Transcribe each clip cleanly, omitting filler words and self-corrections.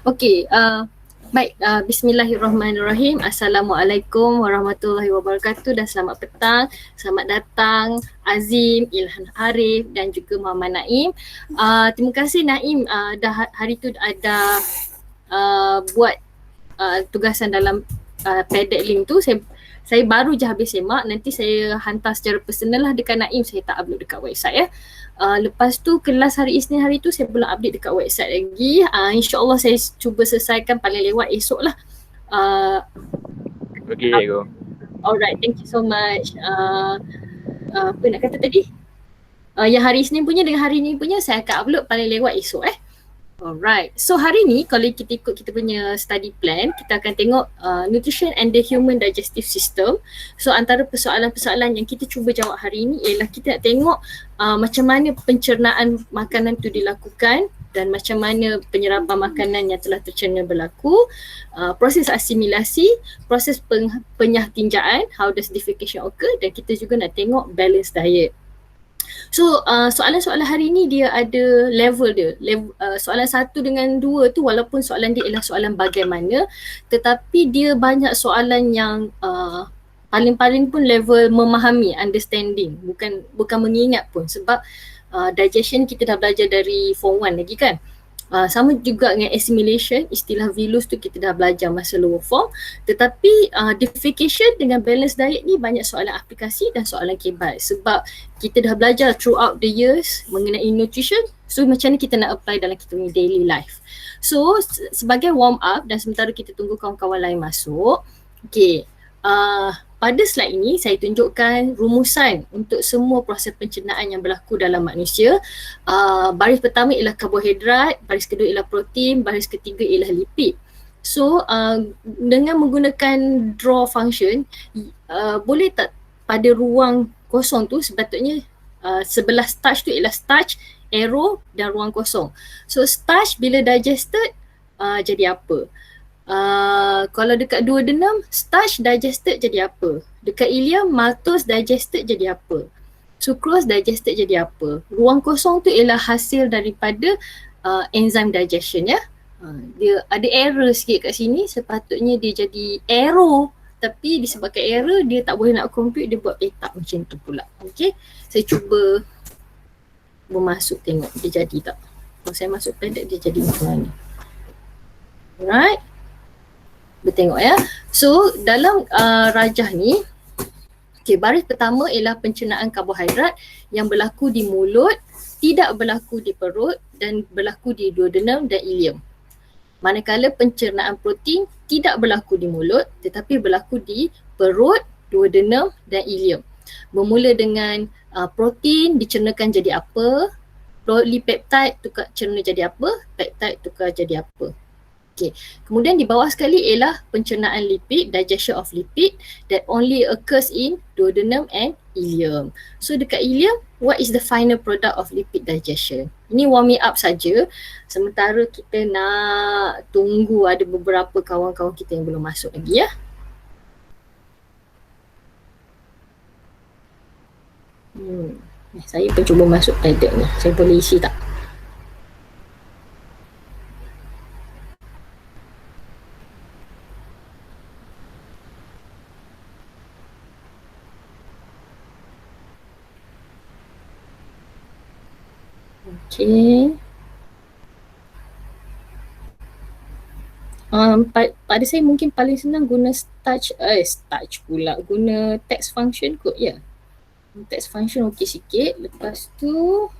Okey, baik, bismillahirrahmanirrahim. Assalamualaikum warahmatullahi wabarakatuh dan selamat petang. Selamat datang Azim, Ilhan Arif dan juga Muhammad Naim. Terima kasih Naim, dah hari tu ada buat tugasan dalam padet link tu. Saya baru je habis semak, nanti saya hantar secara personal lah dekat Naim, saya tak upload dekat website ya. Lepas tu kelas hari Isnin hari tu saya belum update dekat website lagi. InsyaAllah saya cuba selesaikan paling lewat esok lah. Okay, cikgu. Alright, thank you so much. Apa nak kata tadi? Yang hari Isnin punya dengan hari ni punya saya akan upload paling lewat esok Alright, so hari ni kalau kita ikut kita punya study plan, kita akan tengok nutrition and the human digestive system. So antara persoalan-persoalan yang kita cuba jawab hari ni ialah kita nak tengok macam mana pencernaan makanan tu dilakukan dan macam mana penyerapan makanan yang telah tercerna berlaku, proses asimilasi, proses penyahtinjaan, how does defecation occur, dan kita juga nak tengok balance diet. So soalan-soalan hari ni dia ada level dia. Soalan 1 dengan 2 tu walaupun soalan dia ialah soalan bagaimana, tetapi dia banyak soalan yang paling-paling pun level memahami, understanding, bukan mengingat pun sebab digestion kita dah belajar dari form 1 lagi kan. Sama juga dengan assimilation, istilah Vilus tu kita dah belajar masa lower form, tetapi defecation dengan balance diet ni banyak soalan aplikasi dan soalan kebat sebab kita dah belajar throughout the years mengenai nutrition, so macam mana kita nak apply dalam kita punya daily life. So sebagai warm up dan sementara kita tunggu kawan-kawan lain masuk, okay, pada slide ini saya tunjukkan rumusan untuk semua proses pencernaan yang berlaku dalam manusia. Baris pertama ialah karbohidrat, baris kedua ialah protein, baris ketiga ialah lipid. So dengan menggunakan draw function, boleh tak pada ruang kosong tu sepatutnya sebelah starch tu ialah starch, arrow dan ruang kosong. So starch bila digested jadi apa? Kalau dekat duodenum, starch digested jadi apa? Dekat ileum, maltose digested jadi apa? Sucrose digested jadi apa? Ruang kosong tu ialah hasil daripada enzyme digestion ya. Dia ada error sikit kat sini, sepatutnya dia jadi arrow, tapi disebabkan error dia tak boleh nak compute, dia buat petak macam tu pula. Okay, saya cuba bermasuk tengok dia jadi tak. Kalau saya masuk padet dia jadi macam mana. Alright, bertengok ya. So dalam rajah ni, okay, baris pertama ialah pencernaan karbohidrat yang berlaku di mulut, tidak berlaku di perut dan berlaku di duodenum dan ileum. Manakala pencernaan protein tidak berlaku di mulut tetapi berlaku di perut, duodenum dan ileum. Bermula dengan protein dicernakan jadi apa, polypeptide tukar cerna jadi apa, peptide tukar jadi apa. Okay. Kemudian di bawah sekali ialah pencernaan lipid, digestion of lipid that only occurs in duodenum and ileum. So dekat ileum, what is the final product of lipid digestion? Ini warming up saja. Sementara kita nak tunggu ada beberapa kawan-kawan kita yang belum masuk lagi ya. Saya pun cuba masuk padet ni. Saya boleh isi tak? Okay. Pada saya mungkin paling senang guna starch pula, guna text function kot ya. Text function okey sikit. Lepas tu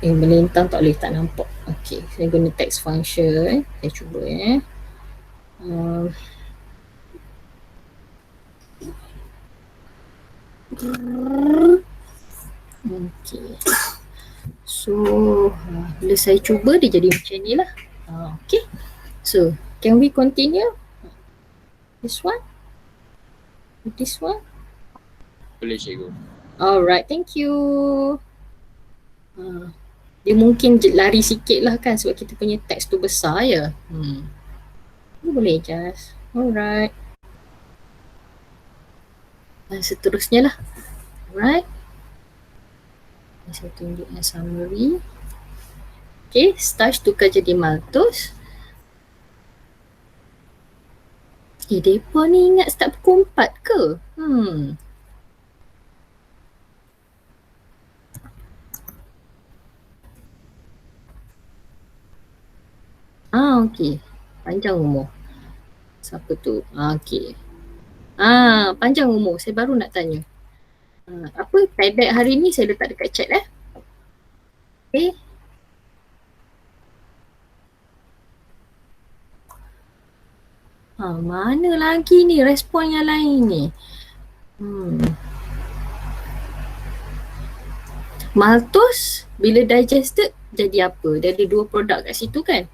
melintang tak boleh, tak nampak. Okey, saya guna text function. Saya cuba Okey. So bila saya cuba dia jadi macam ni lah. Okay. So can we continue? This one? This one? Boleh, cikgu. Alright, thank you. Dia mungkin lari sikit lah kan sebab kita punya teks tu besar ya. Dia boleh adjust. Alright. Dan seterusnya lah. Alright. Saya tunjukkan summary. Okay, starch tukar jadi maltose. Mereka ni ingat start pukul 4 ke? Okey. Panjang umur. Siapa tu? Okey. Panjang umur. Saya baru nak tanya. Apa tag hari ni saya letak dekat chat Okay. Mana lagi ni respon yang lain ni? Maltose bila digested jadi apa? Dia ada 2 produk kat situ kan?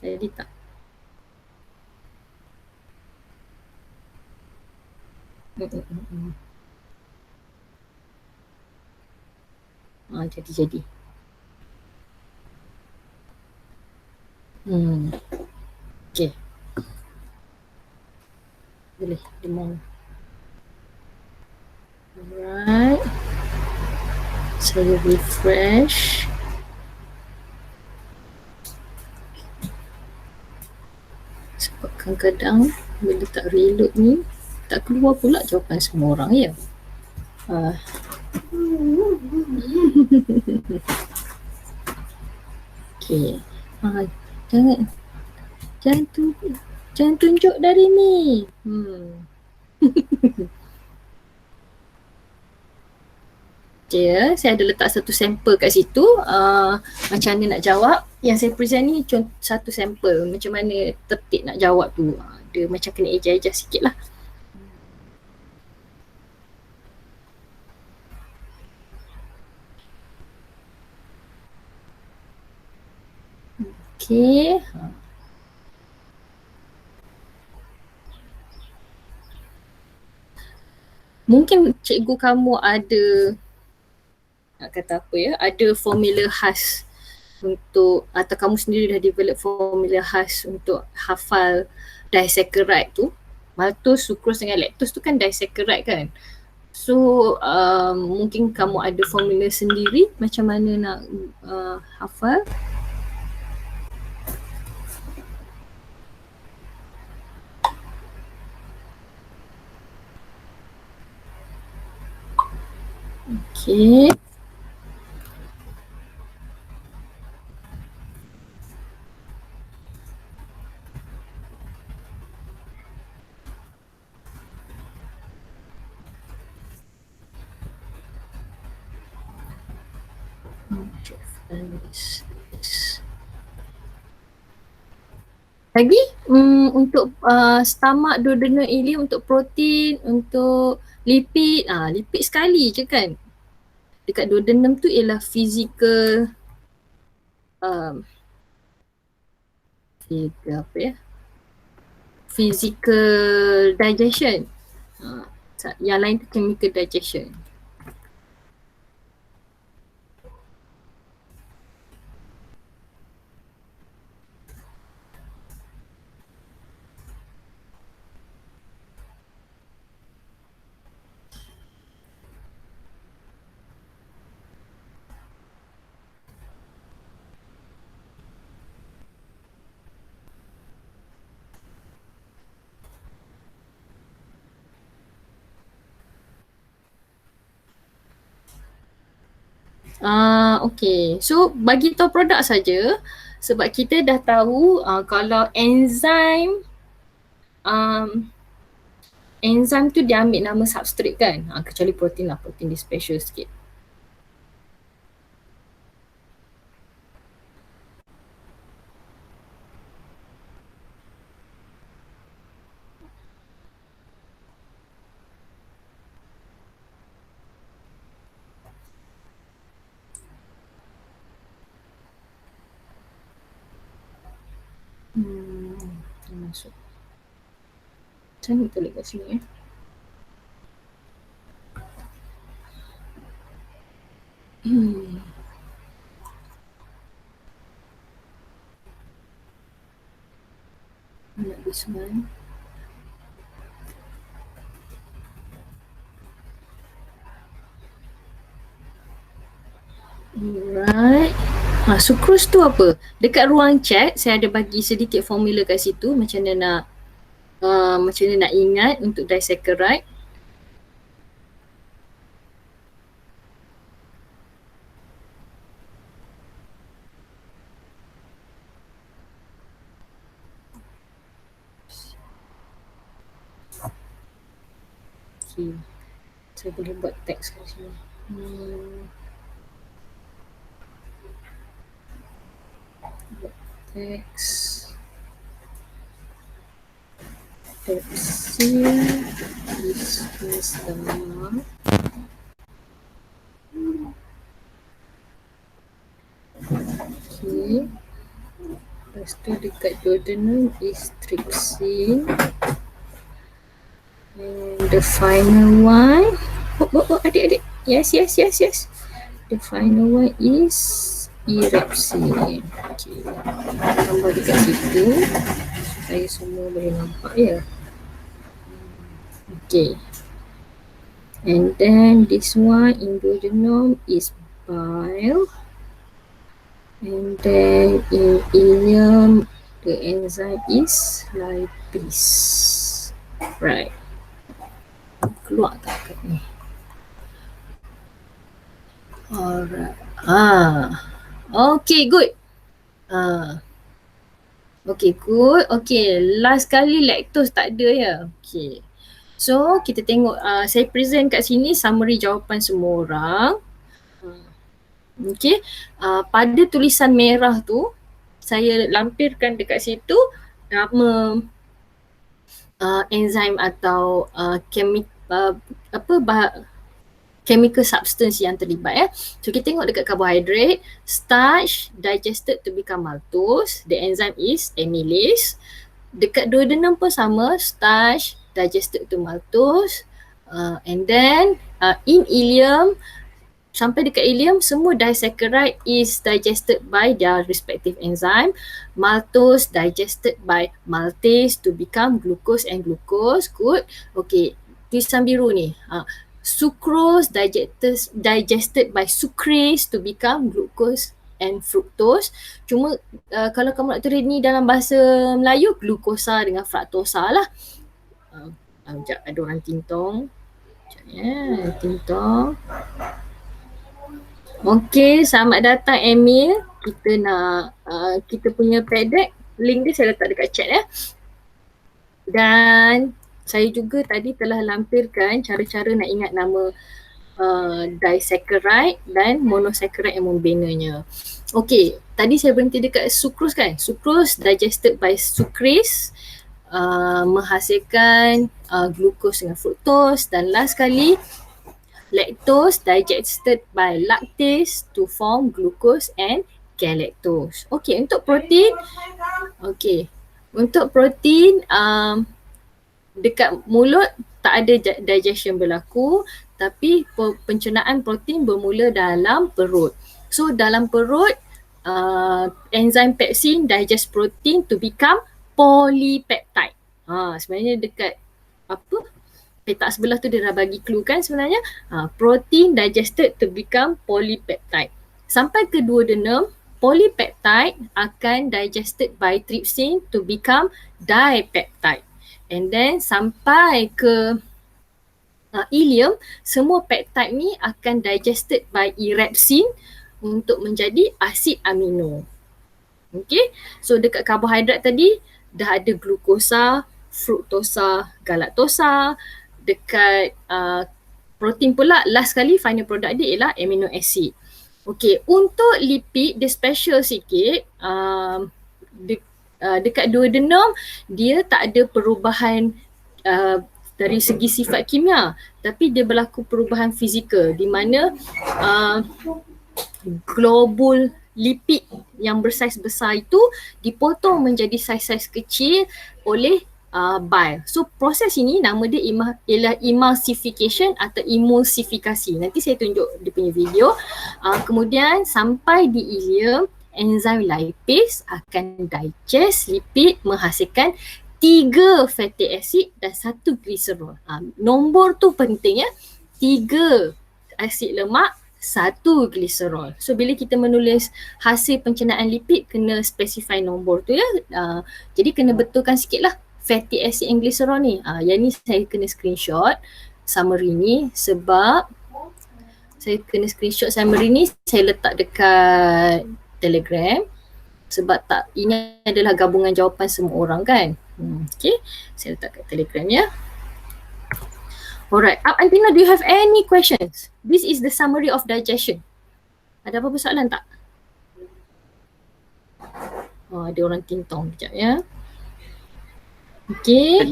Jadi tak? Jadi. Okay. Boleh demam. Alright. Saya refresh. Sebab kadang-kadang bila tak reload ni tak keluar pula jawapan semua orang ya. Okay. Jangan tunjuk dari ni. Okay, saya ada letak satu sampel kat situ. Macam mana nak jawab. Yang saya present ni satu sampel. Macam mana tertib nak jawab tu. Dia macam kena eja-eja sikit lah. Okay. Mungkin cikgu kamu ada nak kata apa ya, ada formula khas untuk, atau kamu sendiri dah develop formula khas untuk hafal disaccharide tu. Maltose, sucrose dengan lactose tu kan disaccharide kan. So mungkin kamu ada formula sendiri macam mana nak hafal. Okay. Lagi untuk stomach, duodenal, ileum untuk protein, untuk lipid, lipid sekali je kan. Dekat duodenum tu ialah physical physical digestion. Yang lain tu chemical digestion. Okay, so bagi tahu produk saja sebab kita dah tahu kalau enzim tu dia ambil nama substrate kan, kecuali protein lah, protein dia special sikit. Masuk. Saya nak tulis kat sini Nak this one. Alright. Sucrose tu apa? Dekat ruang chat saya ada bagi sedikit formula kat situ macam mana nak ingat untuk disaccharide. Okay. Saya boleh buat teks kat sini. Teks. Pepsin is the mark. Okay. Lepas tu dekat duodenum is trypsin. And the final one, adik. Yes. The final one is erepsin. Okay. Tambah dekat situ supaya semua boleh nampak ya. Okay. And then this one in duodenum is bile. And then in ileum the enzyme is lipase. Right. Keluar tak kat ni? Alright. Okay, good. Okay, good. Okay, last kali lactose tak ada ya. Okay. So, kita tengok, saya present kat sini summary jawapan semua orang. Okay, pada tulisan merah tu, saya lampirkan dekat situ nama enzim atau chemical substance yang terlibat ya. So kita tengok dekat carbohydrate, starch digested to become maltose, the enzyme is amylase. Dekat duodenum pun sama, starch digested to maltose, and then in ileum, sampai dekat ileum semua disaccharide is digested by their respective enzyme. Maltose digested by maltase to become glucose and glucose. Good. Okay, tulisan biru ni. Sucrose digested by sucrase to become glucose and fructose. Cuma kalau kamu nak tulis ni dalam bahasa Melayu, glukosa dengan fruktosa lah. Sekejap, ada orang tintong. Sekejap ya, tintong. Okay, selamat datang Emil. Kita nak, kita punya PDEC, link dia saya letak dekat chat ya. Dan saya juga tadi telah lampirkan cara-cara nak ingat nama disaccharide dan monosaccharide yang membinanya. Okay, tadi saya berhenti dekat sucrose kan. Sucrose digested by sucrase, menghasilkan glucose dengan fructose, dan last kali lactose digested by lactase to form glucose and galactose. Okay, untuk protein, untuk protein dekat mulut tak ada digestion berlaku, tapi pencernaan protein bermula dalam perut. So dalam perut, enzim pepsin digest protein to become polypeptide. Sebenarnya dekat petak sebelah tu dia dah bagi clue kan sebenarnya. Protein digested to become polypeptide. Sampai ke duodenum, polypeptide akan digested by trypsin to become dipeptide. And then sampai ke ileum, semua peptide ni akan digested by erepsin untuk menjadi asid amino. Okay, so dekat karbohidrat tadi dah ada glukosa, fruktosa, galaktosa. Dekat protein pula, last kali final product dia ialah amino acid. Okay, untuk lipid dia special sikit. Dekat duodenum dia tak ada perubahan dari segi sifat kimia, tapi dia berlaku perubahan fizikal di mana globul lipid yang bersaiz besar itu dipotong menjadi saiz-saiz kecil oleh bile. So proses ini nama dia ialah emulsification atau emulsifikasi. Nanti saya tunjuk dia punya video. Kemudian sampai di ileum, enzim lipase akan digest lipid menghasilkan 3 fatty acid dan 1 glycerol. Nombor tu penting ya. 3 asid lemak, satu gliserol. So bila kita menulis hasil pencernaan lipid kena specify nombor tu ya. Jadi kena betulkan sikit lah fatty acid and glycerol ni. Yang ni saya kena screenshot summary ni sebab saya kena screenshot summary ni saya letak dekat Telegram sebab tak ini adalah gabungan jawapan semua orang kan. Okay, saya letak kat Telegram ya. Alright, up until now do you have any questions? This is the summary of digestion. Ada apa-apa soalan tak? Ada orang tintong sekejap ya. Okay.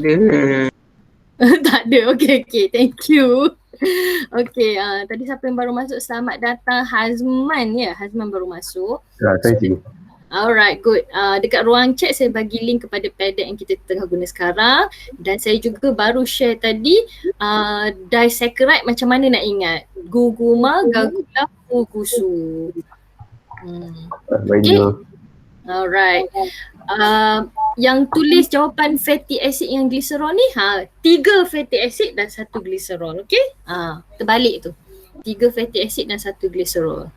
Tak ada. Okay, thank you. Okay, tadi siapa yang baru masuk? Selamat datang Hazman ya. Hazman baru masuk. Thank you. Alright, good. Dekat ruang chat saya bagi link kepada padlet yang kita tengah guna sekarang dan saya juga baru share tadi disaccharide macam mana nak ingat. Guguma, gagula, gugusu. Okay. Alright. Yang tulis jawapan fatty acid yang gliserol ni 3 fatty acid dan 1 gliserol. Okay. Terbalik tu. 3 fatty acid dan 1 gliserol.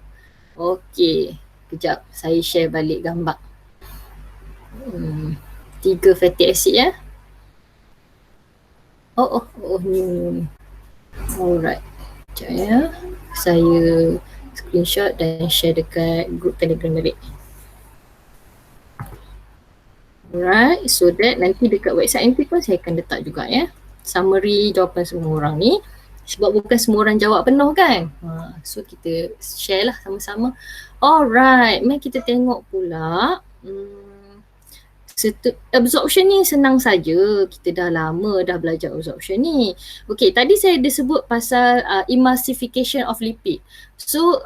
Okay. Kejap, saya share balik gambar. 3 fatty acid ya. Ni. Alright. Sekejap ya. Saya screenshot dan share dekat group Telegram balik. Alright, so that nanti dekat website MT pun saya akan letak juga ya. Summary jawapan semua orang ni. Sebab bukan semua orang jawab penuh kan. So kita share lah sama-sama. Alright, mari kita tengok pula. Absorption ni senang saja. Kita dah lama dah belajar absorption ni. Okay, tadi saya dah sebut pasal emulsification of lipid. So,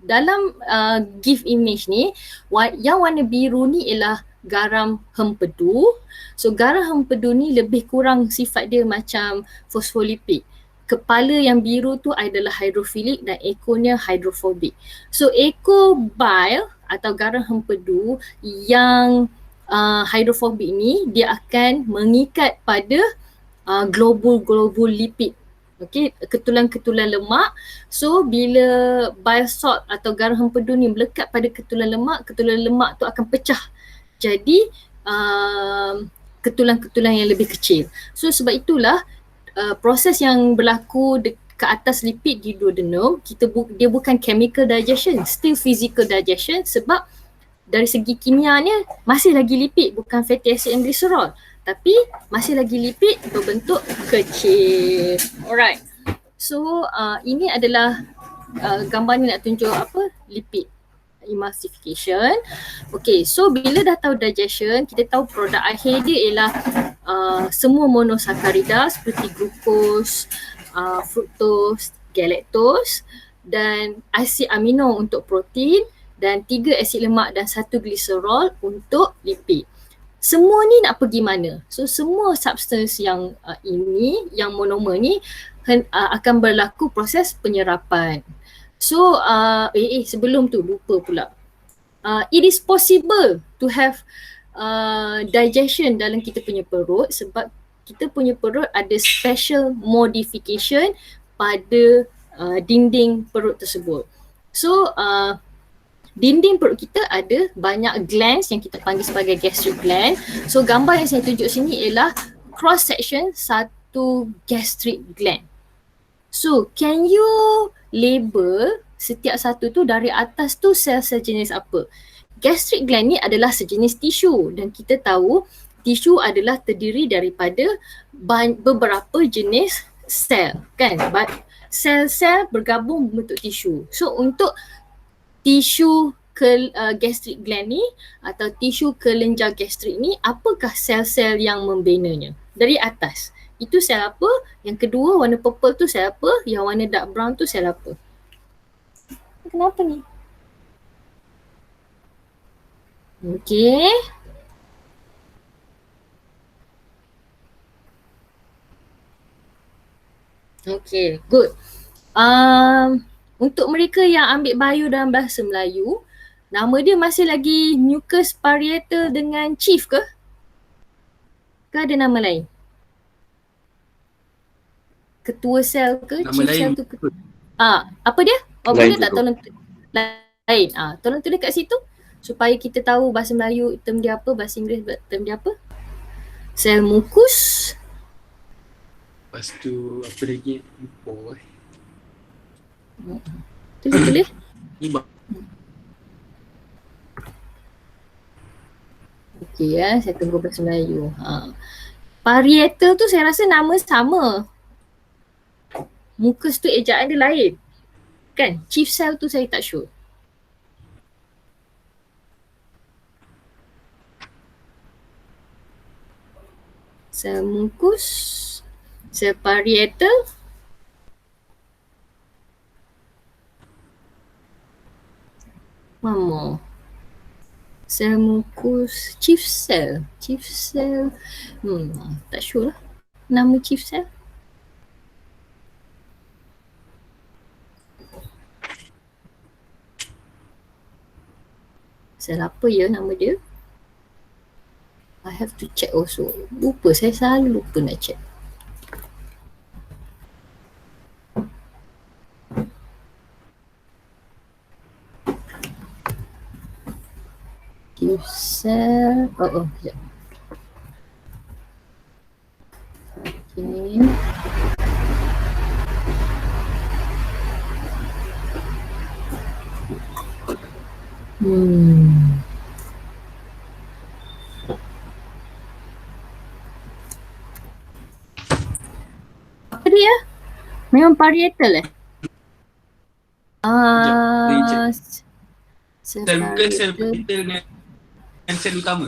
dalam GIF image ni, yang warna biru ni ialah garam hempedu. So garam hempedu ni lebih kurang sifat dia macam fosfolipid. Kepala yang biru tu adalah hidrofilik dan ekornya hidrofobik. So ekor bile atau garam hempedu yang hidrofobik ni dia akan mengikat pada globul-globul lipid. Okay, ketulan-ketulan lemak. So bila bile salt atau garam hempedu ni melekat pada ketulan lemak tu akan pecah. Jadi ketulan-ketulan yang lebih kecil. So sebab itulah proses yang berlaku ke atas lipid di duodenum, dia bukan chemical digestion, still physical digestion sebab dari segi kimianya masih lagi lipid, bukan fatty acid and glycerol. Tapi masih lagi lipid berbentuk kecil. Alright. So ini adalah gambar ni nak tunjuk apa? Lipid emulsification. Okay, so bila dah tahu digestion, kita tahu produk akhir dia ialah semua monosakarida seperti glukos, fruktos, galactose dan asid amino untuk protein dan 3 asid lemak dan 1 gliserol untuk lipid. Semua ni nak pergi mana? So semua substance yang ini, yang monomer ni akan berlaku proses penyerapan. So sebelum tu lupa pula. It is possible to have digestion dalam kita punya perut sebab kita punya perut ada special modification pada dinding perut tersebut. So dinding perut kita ada banyak glands yang kita panggil sebagai gastric gland. So gambar yang saya tunjuk sini ialah cross section satu gastric gland. So can you label setiap satu tu dari atas tu sel-sel jenis apa? Gastric gland ni adalah sejenis tisu dan kita tahu tisu adalah terdiri daripada beberapa jenis sel kan? Sel-sel bergabung membentuk tisu. So untuk tisu gastric gland ni atau tisu kelenjar gastrik ni, apakah sel-sel yang membenanya? Dari atas. Itu sel apa? Yang kedua warna purple tu sel apa? Yang warna dark brown tu sel apa? Kenapa ni? Okay. Okay, good. Untuk mereka yang ambil bio dalam bahasa Melayu, nama dia masih lagi mucus parietal dengan chief ke? Ke ada nama lain? ketua sel ke, Nama chief lain. sel tu ke? Apa dia? Lain Boleh tak cikgu. tolong lain. Tolong tulis kat situ supaya kita tahu bahasa Melayu term dia apa, bahasa Inggeris term dia apa. Sel mukus. Lepas tu apa lagi? Lupa Tulis. Ni Okey saya tunggu bahasa Melayu. Parietal tu saya rasa nama sama. Mukus tu ejaan dia lain. Kan? Chief cell tu saya tak sure. Sel mukus, sel parietal. One more. Sel mukus, chief cell. Tak sure lah nama chief cell. Sel apa ya nama dia? I have to check also. Lupa, saya selalu lupa nak check. Chief cell. Sekejap. Okay. Apa dia? Memang parietal sel bukan sel kita dengan sel utama.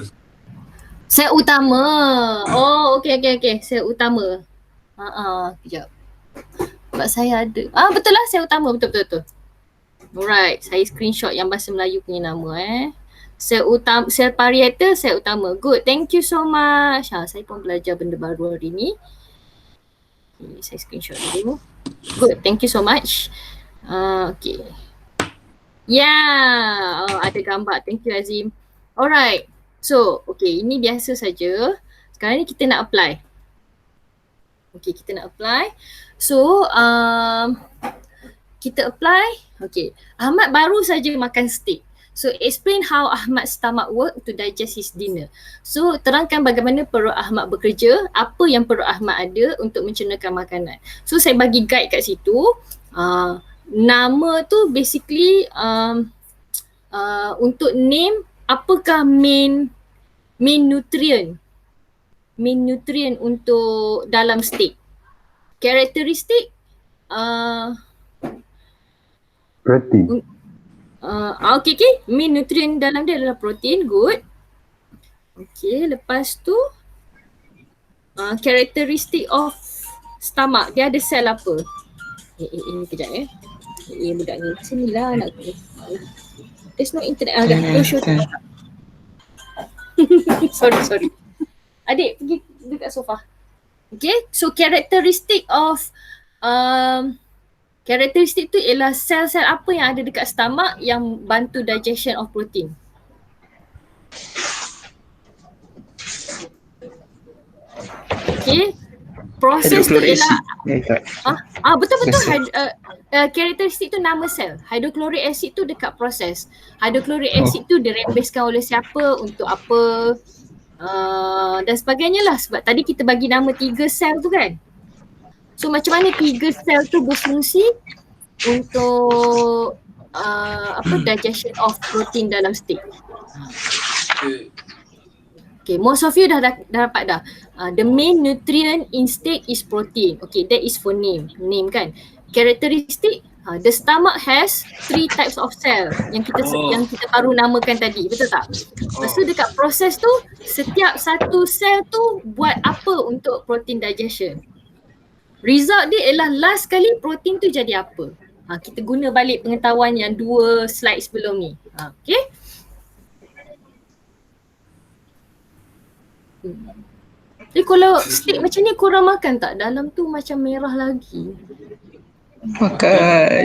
Sel utama. Okey. Sel utama. Kejap. Sebab saya ada. Betul lah sel utama. Betul. Alright, saya screenshot yang bahasa Melayu punya nama Sel utama, sel parietal, sel utama. Good, thank you so much. Saya pun belajar benda baru hari ni. Okay, saya screenshot dulu. Good, thank you so much. Okay. Ada gambar. Thank you Azim. Alright. So, okay, ini biasa saja. Sekarang ni kita nak apply. Okay, kita nak apply. So, kita apply. Okay, Ahmad baru saja makan steak. So, explain how Ahmad's stomach work to digest his dinner. So, terangkan bagaimana perut Ahmad bekerja, apa yang perut Ahmad ada untuk mencernakan makanan. So, saya bagi guide kat situ. Nama tu basically untuk name apakah main nutrient untuk dalam steak. Karakteristik Protein. Okay. Main nutrient dalam dia adalah protein. Good. Okay, lepas tu karakteristik of stomach. Dia ada sel apa? Kejap budak ni. Sinilah nak tu. There's no internet. Don't show tu. Sorry. Adik pergi dekat sofa. Okay, so karakteristik tu ialah sel-sel apa yang ada dekat stomach yang bantu digestion of protein. Okay, proses tu ialah betul. Karakteristik tu nama sel. Hydrochloric acid tu dekat proses. Hydrochloric acid tu dirembeskan oleh siapa, untuk apa, dan sebagainya lah. Sebab tadi kita bagi nama 3 sel tu kan. So macam mana 3 sel tu berfungsi untuk digestion of protein dalam steak. Okay, most of you dah dapat dah. The main nutrient in steak is protein. Okay, that is for name kan. Karakteristik, the stomach has 3 types of cell yang kita baru namakan tadi, betul tak? Lepas tu dekat proses tu, setiap satu sel tu buat apa untuk protein digestion. Result dia ialah last kali protein tu jadi apa. Kita guna balik pengetahuan yang 2 slide sebelum ni. Okay. Jadi kalau steak macam ni korang makan tak? Dalam tu macam merah lagi. Makan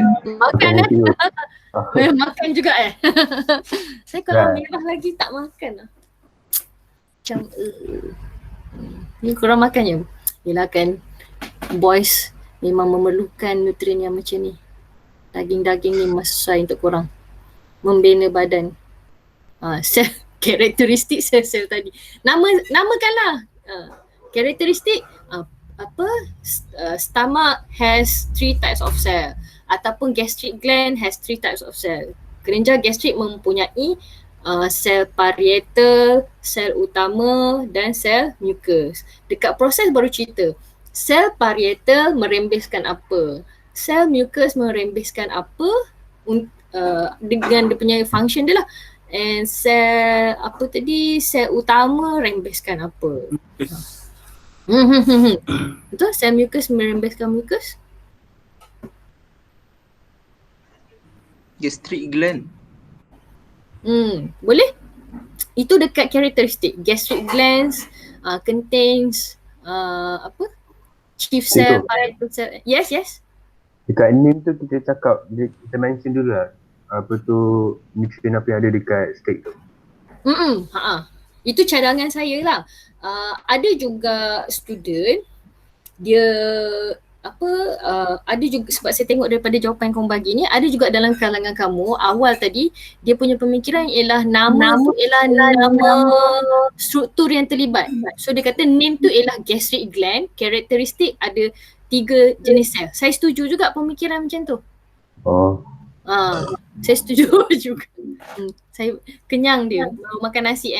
Makan juga Saya kalau merah lagi tak makan lah. Macam ni korang makan je. Yelah kan boys memang memerlukan nutrien yang macam ni. Daging-daging ni memang sesuai untuk korang membina badan. Sel karakteristik sel-sel tadi. Namakanlah. Karakteristik stomach has 3 types of cell ataupun gastric gland has 3 types of cell. Kelenjar gastrik mempunyai sel parietal, sel utama dan sel mucus. Dekat proses baru cerita. Sel parietal merembeskan apa? Sel mucus merembeskan apa? Dengan dia punya function dia lah. And sel apa tadi? Sel utama rembeskan apa? Betul? Sel mucus merembeskan mucus? Gastric gland. Boleh? Itu dekat karakteristik. Gastric glands contains chief cell, parietal cell. Yes. Dekat name tu kita cakap, kita mention dulu lah apa tu nutrien apa yang ada dekat steak tu. Itu cadangan saya lah. Ada juga student dia ada juga, sebab saya tengok daripada jawapan yang kamu bagi ni, ada juga dalam kalangan kamu awal tadi dia punya pemikiran ialah nama tu ialah nama struktur yang terlibat. So dia kata name tu ialah gastric gland, karakteristik ada 3 jenis sel. Saya setuju juga pemikiran macam tu. Saya setuju juga. Saya kenyang dia baru makan nasi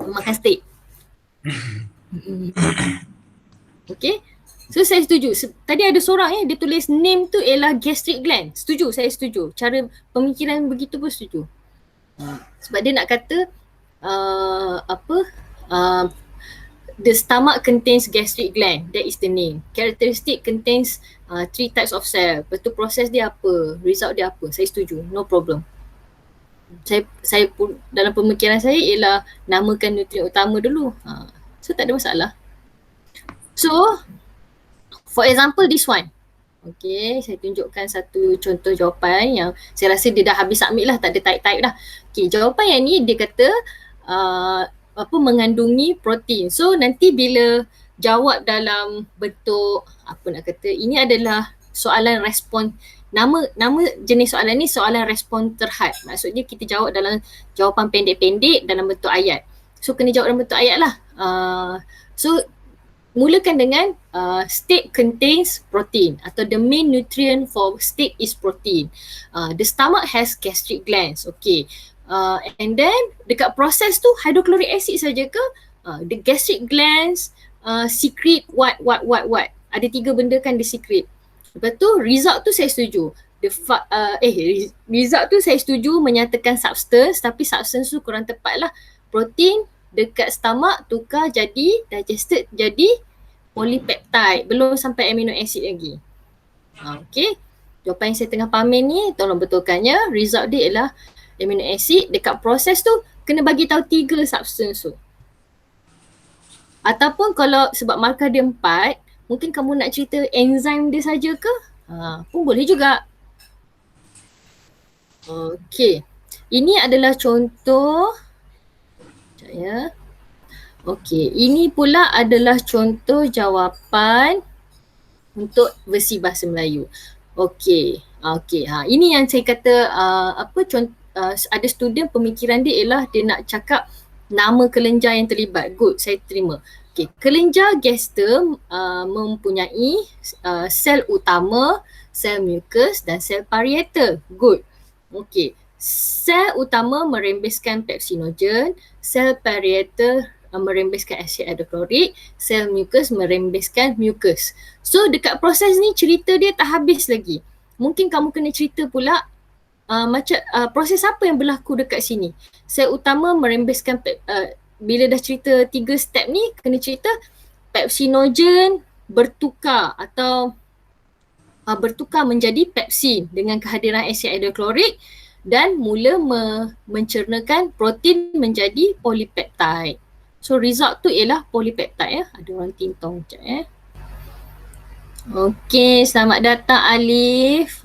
makan steak. Okay. So saya setuju. Tadi ada seorang dia tulis name tu ialah gastric gland. Setuju, saya setuju. Cara pemikiran begitu pun setuju. Sebab dia nak kata the stomach contains gastric gland. That is the name. Characteristic contains 3 types of cell. Lepas tu proses dia apa? Result dia apa? Saya setuju. No problem. Saya pun dalam pemikiran saya ialah namakan nutrien utama dulu. So tak ada masalah. So for example this one. Okay, saya tunjukkan satu contoh jawapan yang saya rasa dia dah habis submit lah, tak ada type-type dah. Okay, jawapan yang ni dia kata mengandungi protein. So nanti bila jawab dalam bentuk ini adalah soalan respon. Nama jenis soalan ni soalan respon terhad. Maksudnya kita jawab dalam jawapan pendek-pendek dalam bentuk ayat. So kena jawab dalam bentuk ayat lah. So mulakan dengan steak contains protein atau the main nutrient for steak is protein. The stomach has gastric glands. Okay. And then dekat proses tu hydrochloric acid saja ke? The gastric glands secrete what? Ada 3 benda kan dia secrete. Lepas tu result tu saya setuju. Result tu saya setuju menyatakan substance, tapi substance tu kurang tepat lah. Protein dekat stomach tukar jadi digested jadi polypeptide. Belum sampai amino acid lagi. Okay. Jawapan yang saya tengah pamer ni tolong betulkannya. Result dia ialah amino acid. Dekat proses tu kena bagi tahu 3 substance tu. Ataupun kalau sebab markah dia 4, mungkin kamu nak cerita enzim dia saja ke? Pun boleh juga. Okay. Ini adalah contoh. Sekejap ya. Okay. Ini pula adalah contoh jawapan untuk versi bahasa Melayu. Okay. Ini yang saya kata ada student pemikiran dia ialah dia nak cakap nama kelenjar yang terlibat. Good. Saya terima. Okay, kelenjar gaster mempunyai sel utama, sel mucus dan sel parietal. Good. Okay, sel utama merembeskan pepsinogen, sel parietal merembeskan asid hidroklorik, sel mucus merembeskan mucus. So dekat proses ni cerita dia tak habis lagi. Mungkin kamu kena cerita pula proses apa yang berlaku dekat sini. Sel utama merembeskan bila dah cerita 3 step ni, kena cerita pepsinogen bertukar atau bertukar menjadi pepsin dengan kehadiran asid hidroklorik dan mula mencernakan protein menjadi polypeptide. So result tu ialah polypeptide ya. Ada orang tintong sekejap ya. Okay, selamat datang Alif.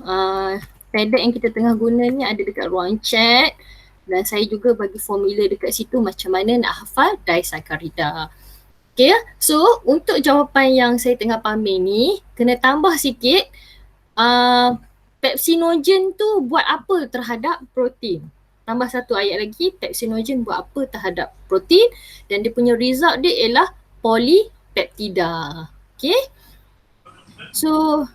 Padlet yang kita tengah guna ni ada dekat ruang chat. Dan saya juga bagi formula dekat situ macam mana nak hafal disaccharida. Okay ya. So untuk jawapan yang saya tengah pamer ni, kena tambah sikit pepsinogen tu buat apa terhadap protein. Tambah satu ayat lagi, pepsinogen buat apa terhadap protein dan dia punya result dia ialah polypeptida. Okay. So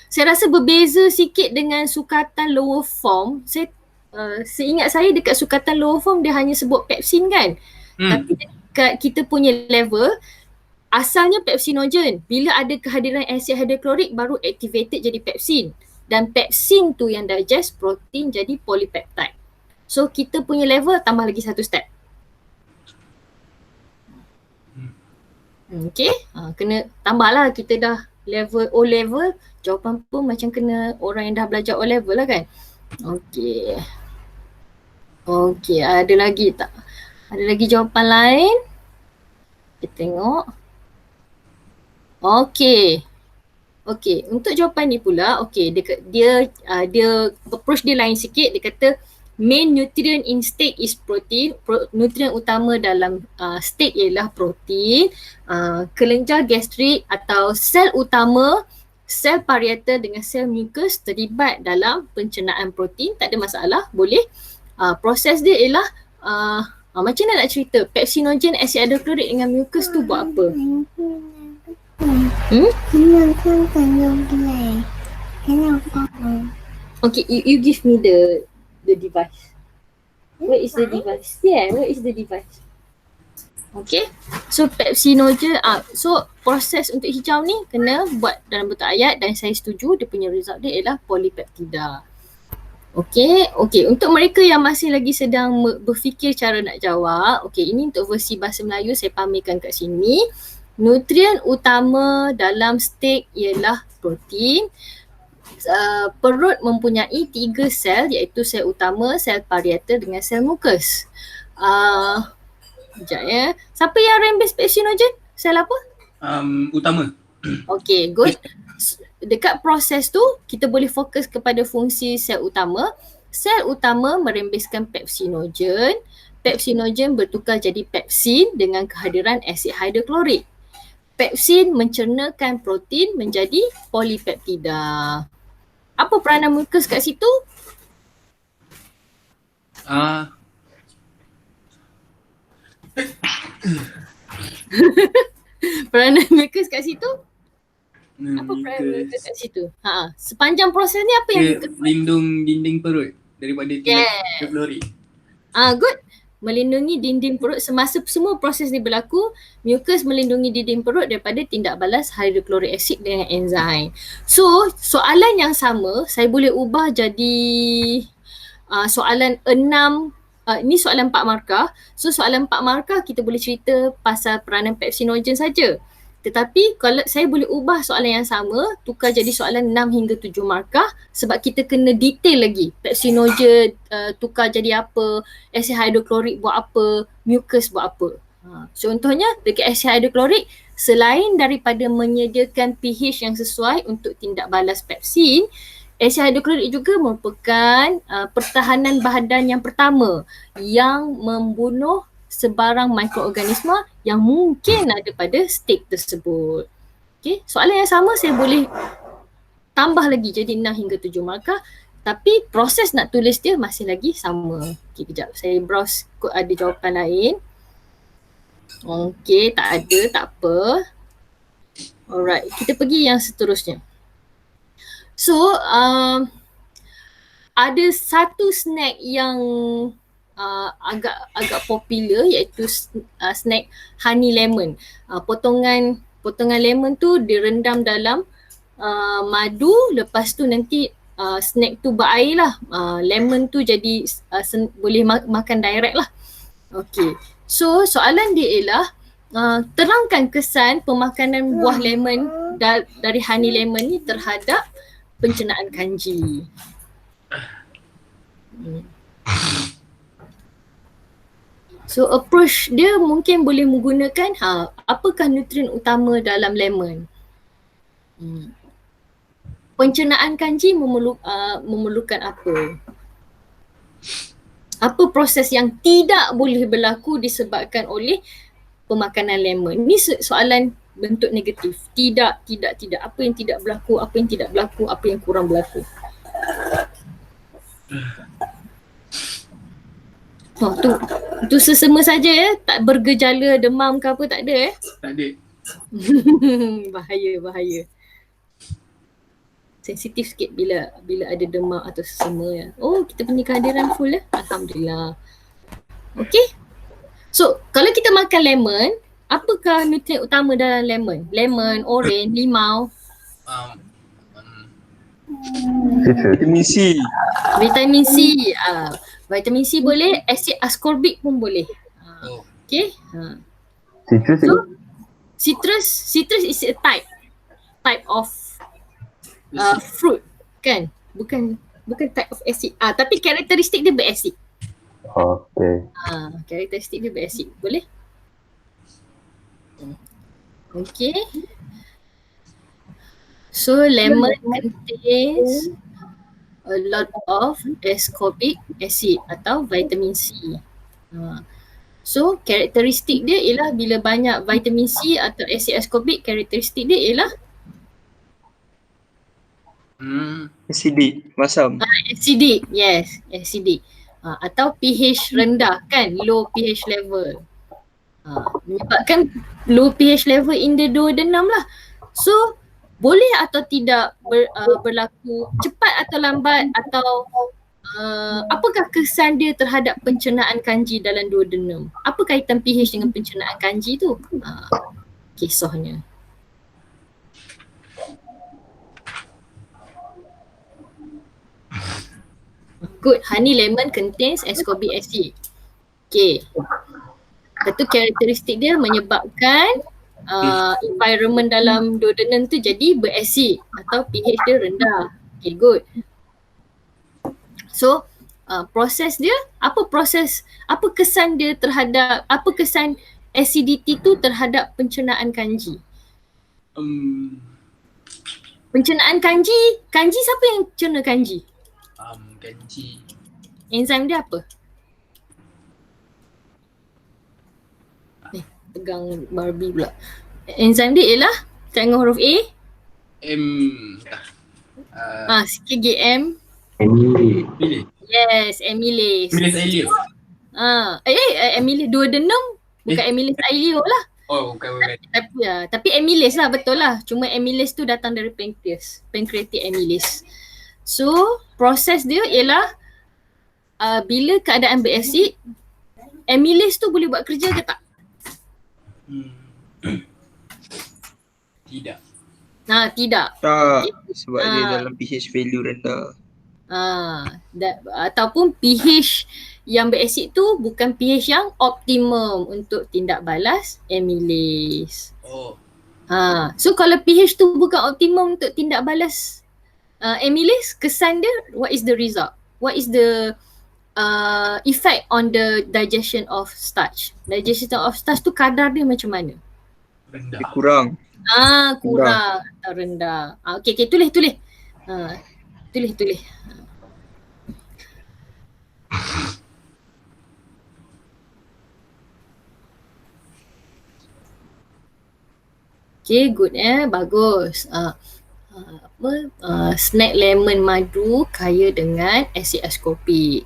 saya rasa berbeza sikit dengan sukatan lower form. Seingat saya dekat sukatan lower form dia hanya sebut pepsin kan. Tapi dekat kita punya level asalnya pepsinogen. Bila ada kehadiran asid hidroklorik baru activated jadi pepsin. Dan pepsin tu yang digest protein jadi polypeptide. So kita punya level tambah lagi satu step. Okay, kena tambahlah, kita dah level O level, jawapan pun macam kena orang yang dah belajar O level lah kan. Okay. Okay, ada lagi tak? Ada lagi jawapan lain? Kita tengok. Okay. Okay, untuk jawapan ni pula, okay, dia approach dia lain sikit. Dia kata main nutrient in steak is protein. Nutrien utama dalam steak ialah protein. Kelenjar gastrik atau sel utama, sel parietal dengan sel mucus terlibat dalam pencernaan protein. Tak ada masalah, boleh. Proses dia ialah macam mana nak cerita? Pepsinogen asid hidroklorik dengan mucus tu buat apa? Okay, you give me the device. Where is the device? Yeah, where is the device? Okay, so pepsinogen, so proses untuk hijau ni kena buat dalam bentuk ayat dan saya setuju dia punya result dia ialah polypeptida. Okay, untuk mereka yang masih lagi sedang berfikir cara nak jawab, okay, ini untuk versi bahasa Melayu saya pamerkan kat sini. Nutrien utama dalam steak ialah protein. Perut mempunyai 3 sel iaitu sel utama, sel parietal dengan sel mucus. Sekejap ya. Siapa yang rembes pepsinogen? Sel apa? Utama. Okay, good. Dekat proses tu kita boleh fokus kepada fungsi sel utama. Sel utama merembeskan pepsinogen. Pepsinogen bertukar jadi pepsin dengan kehadiran asid hidroklorik. Pepsin mencernakan protein menjadi polypeptida. Apa peranan mucus kat situ? Peranan mucus kat situ? Apa peranan mucus kat situ? Sepanjang proses ni apa yang mucus buat? Lindung dinding perut daripada hidroklorik. Good. Melindungi dinding perut semasa semua proses ni berlaku. Mucus melindungi dinding perut daripada tindak balas hidroklorik asid dengan enzim. So, soalan yang sama saya boleh ubah jadi soalan 6. Ini soalan 4 markah. So, soalan 4 markah kita boleh cerita pasal peranan pepsinogen saja. Tetapi kalau saya boleh ubah soalan yang sama, tukar jadi soalan 6 hingga 7 markah sebab kita kena detail lagi. Pepsinogen tukar jadi apa, asid hidroklorik buat apa, mucus buat apa. Contohnya dekat asid hidroklorik, selain daripada menyediakan pH yang sesuai untuk tindak balas pepsin, asid hidroklorik juga merupakan pertahanan badan yang pertama yang membunuh sebarang mikroorganisma yang mungkin ada pada steak tersebut. Okay, soalan yang sama saya boleh tambah lagi jadi 6 hingga 7 markah, tapi proses nak tulis dia masih lagi sama. Okay, kejap saya browse kod ada jawapan lain. Okay, tak ada, tak apa. Alright, kita pergi yang seterusnya. So, ada satu snack yang agak popular iaitu snack honey lemon. Potongan lemon tu direndam dalam madu, lepas tu nanti snack tu berair lah. Lemon tu jadi boleh makan direct lah. Okay. So soalan dia ialah terangkan kesan pemakanan buah lemon dari honey lemon ni terhadap pencernaan kanji. So approach dia mungkin boleh menggunakan apakah nutrien utama dalam lemon. Pencernaan kanji memerlukan apa? Apa proses yang tidak boleh berlaku disebabkan oleh pemakanan lemon? Ni soalan bentuk negatif. Tidak. Apa yang tidak berlaku, apa yang tidak berlaku, apa yang kurang berlaku. Oh, tu sesama saja ya, tak bergejala demam ke apa, tak ada Tak ada. bahaya. Sensitif sikit bila ada demam atau sesama ya. Oh, kita punya kehadiran full ya. Alhamdulillah. Okay. So, kalau kita makan lemon, apakah nutrien utama dalam lemon? Lemon, oren, limau. Citrus. Vitamin C. Vitamin C. Vitamin C boleh, asid ascorbic pun boleh. Okay. Citrus So, itu citrus is a type of fruit, kan? Bukan type of acid. Tapi karakteristik dia berasid. Okay. Karakteristik dia berasid. Boleh? Okay. So lemon contains a lot of ascorbic acid atau vitamin C. So karakteristik dia ialah bila banyak vitamin C atau asid ascorbic, karakteristik dia ialah Acidic, masam. acidic. Yes, acidic. Atau pH rendah, kan, low pH level. Menyebabkan low pH level in the duodenum lah. So boleh atau tidak berlaku cepat atau lambat, atau apakah kesan dia terhadap pencernaan kanji dalam duodenum? Apa kaitan pH dengan pencernaan kanji tu? Kisahnya. Good. Honey lemon contains ascorbic acid. Okay. Satu karakteristik dia menyebabkan environment dalam duodenum tu jadi berasid atau pH dia rendah. Okay, good. So proses dia, apa kesan dia terhadap, apa kesan acidity tu terhadap pencernaan kanji? Pencernaan kanji siapa yang cerna kanji? Kanji. Enzim dia apa? Pegang Barbie pula. Enzim dia ialah dengan huruf A. Sikit GM. Pilih. Yes, amylase. Amylase ileum. Amylase duodenum, bukan amylase ileum lah. Oh, bukan. Tapi amylase lah, betul lah. Cuma amylase tu datang dari pancreas, pancreatic amylase. So, proses dia ialah bila keadaan berasid, amylase tu boleh buat kerja ke tak? Tidak. Tidak. Tak, sebab dia dalam pH value rendah. Ataupun pH yang berasid tu bukan pH yang optimum untuk tindak balas amylase. So kalau pH tu bukan optimum untuk tindak balas amylase, kesan dia, what is the result? What is the effect on the digestion of starch? Digestion of starch tu kadar dia macam mana? Rendah. Dia kurang. Kurang atau rendah. Okay, tulis. Tulis. Okay, good bagus. Snack lemon madu kaya dengan asid ascorbic.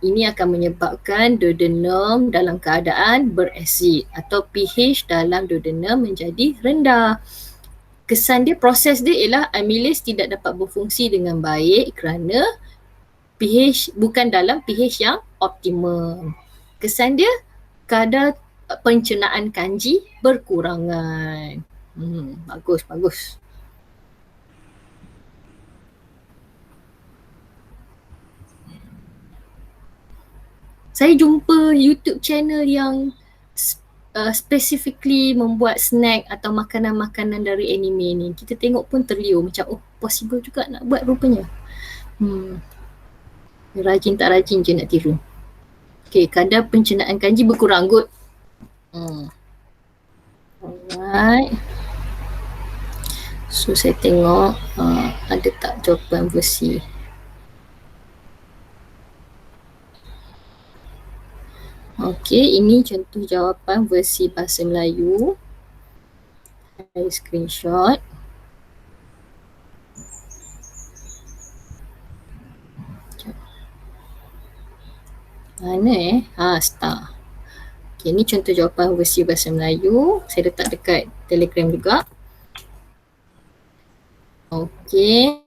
Ini akan menyebabkan duodenum dalam keadaan berasid atau pH dalam duodenum menjadi rendah. Kesan dia, proses dia ialah amylase tidak dapat berfungsi dengan baik kerana pH bukan dalam pH yang optimum. Kesan dia, kadar pencernaan kanji berkurangan. Bagus. Saya jumpa YouTube channel yang specifically membuat snack atau makanan-makanan dari anime ni. Kita tengok pun terliur macam, possible juga nak buat rupanya. Rajin tak rajin je nak tiru. Okay, kadar pencernaan kanji berkurang. Good. Alright. So saya tengok ada tak jawapan versi. Okey, ini contoh jawapan versi bahasa Melayu. Saya screenshot. Mana star. Okay, ni contoh jawapan versi bahasa Melayu. Saya letak dekat Telegram juga. Okay.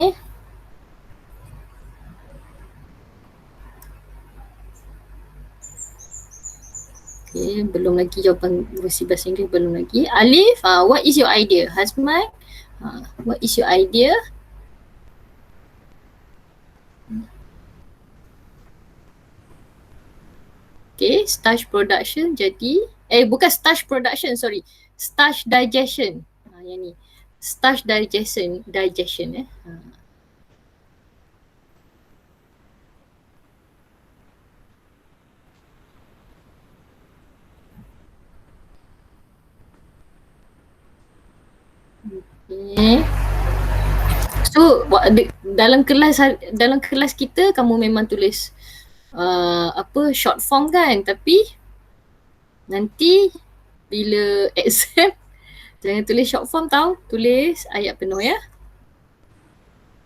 Okay, belum lagi jawapan versi bahasa Inggeris, belum lagi. Alif, what is your idea? Hazman, what is your idea? Okay, starch production jadi, bukan starch production, sorry. Starch digestion. Yang ni. Starch digestion. Okay. So dalam kelas kita kamu memang tulis short form kan, tapi nanti bila exam jangan tulis short form tau, tulis ayat penuh ya.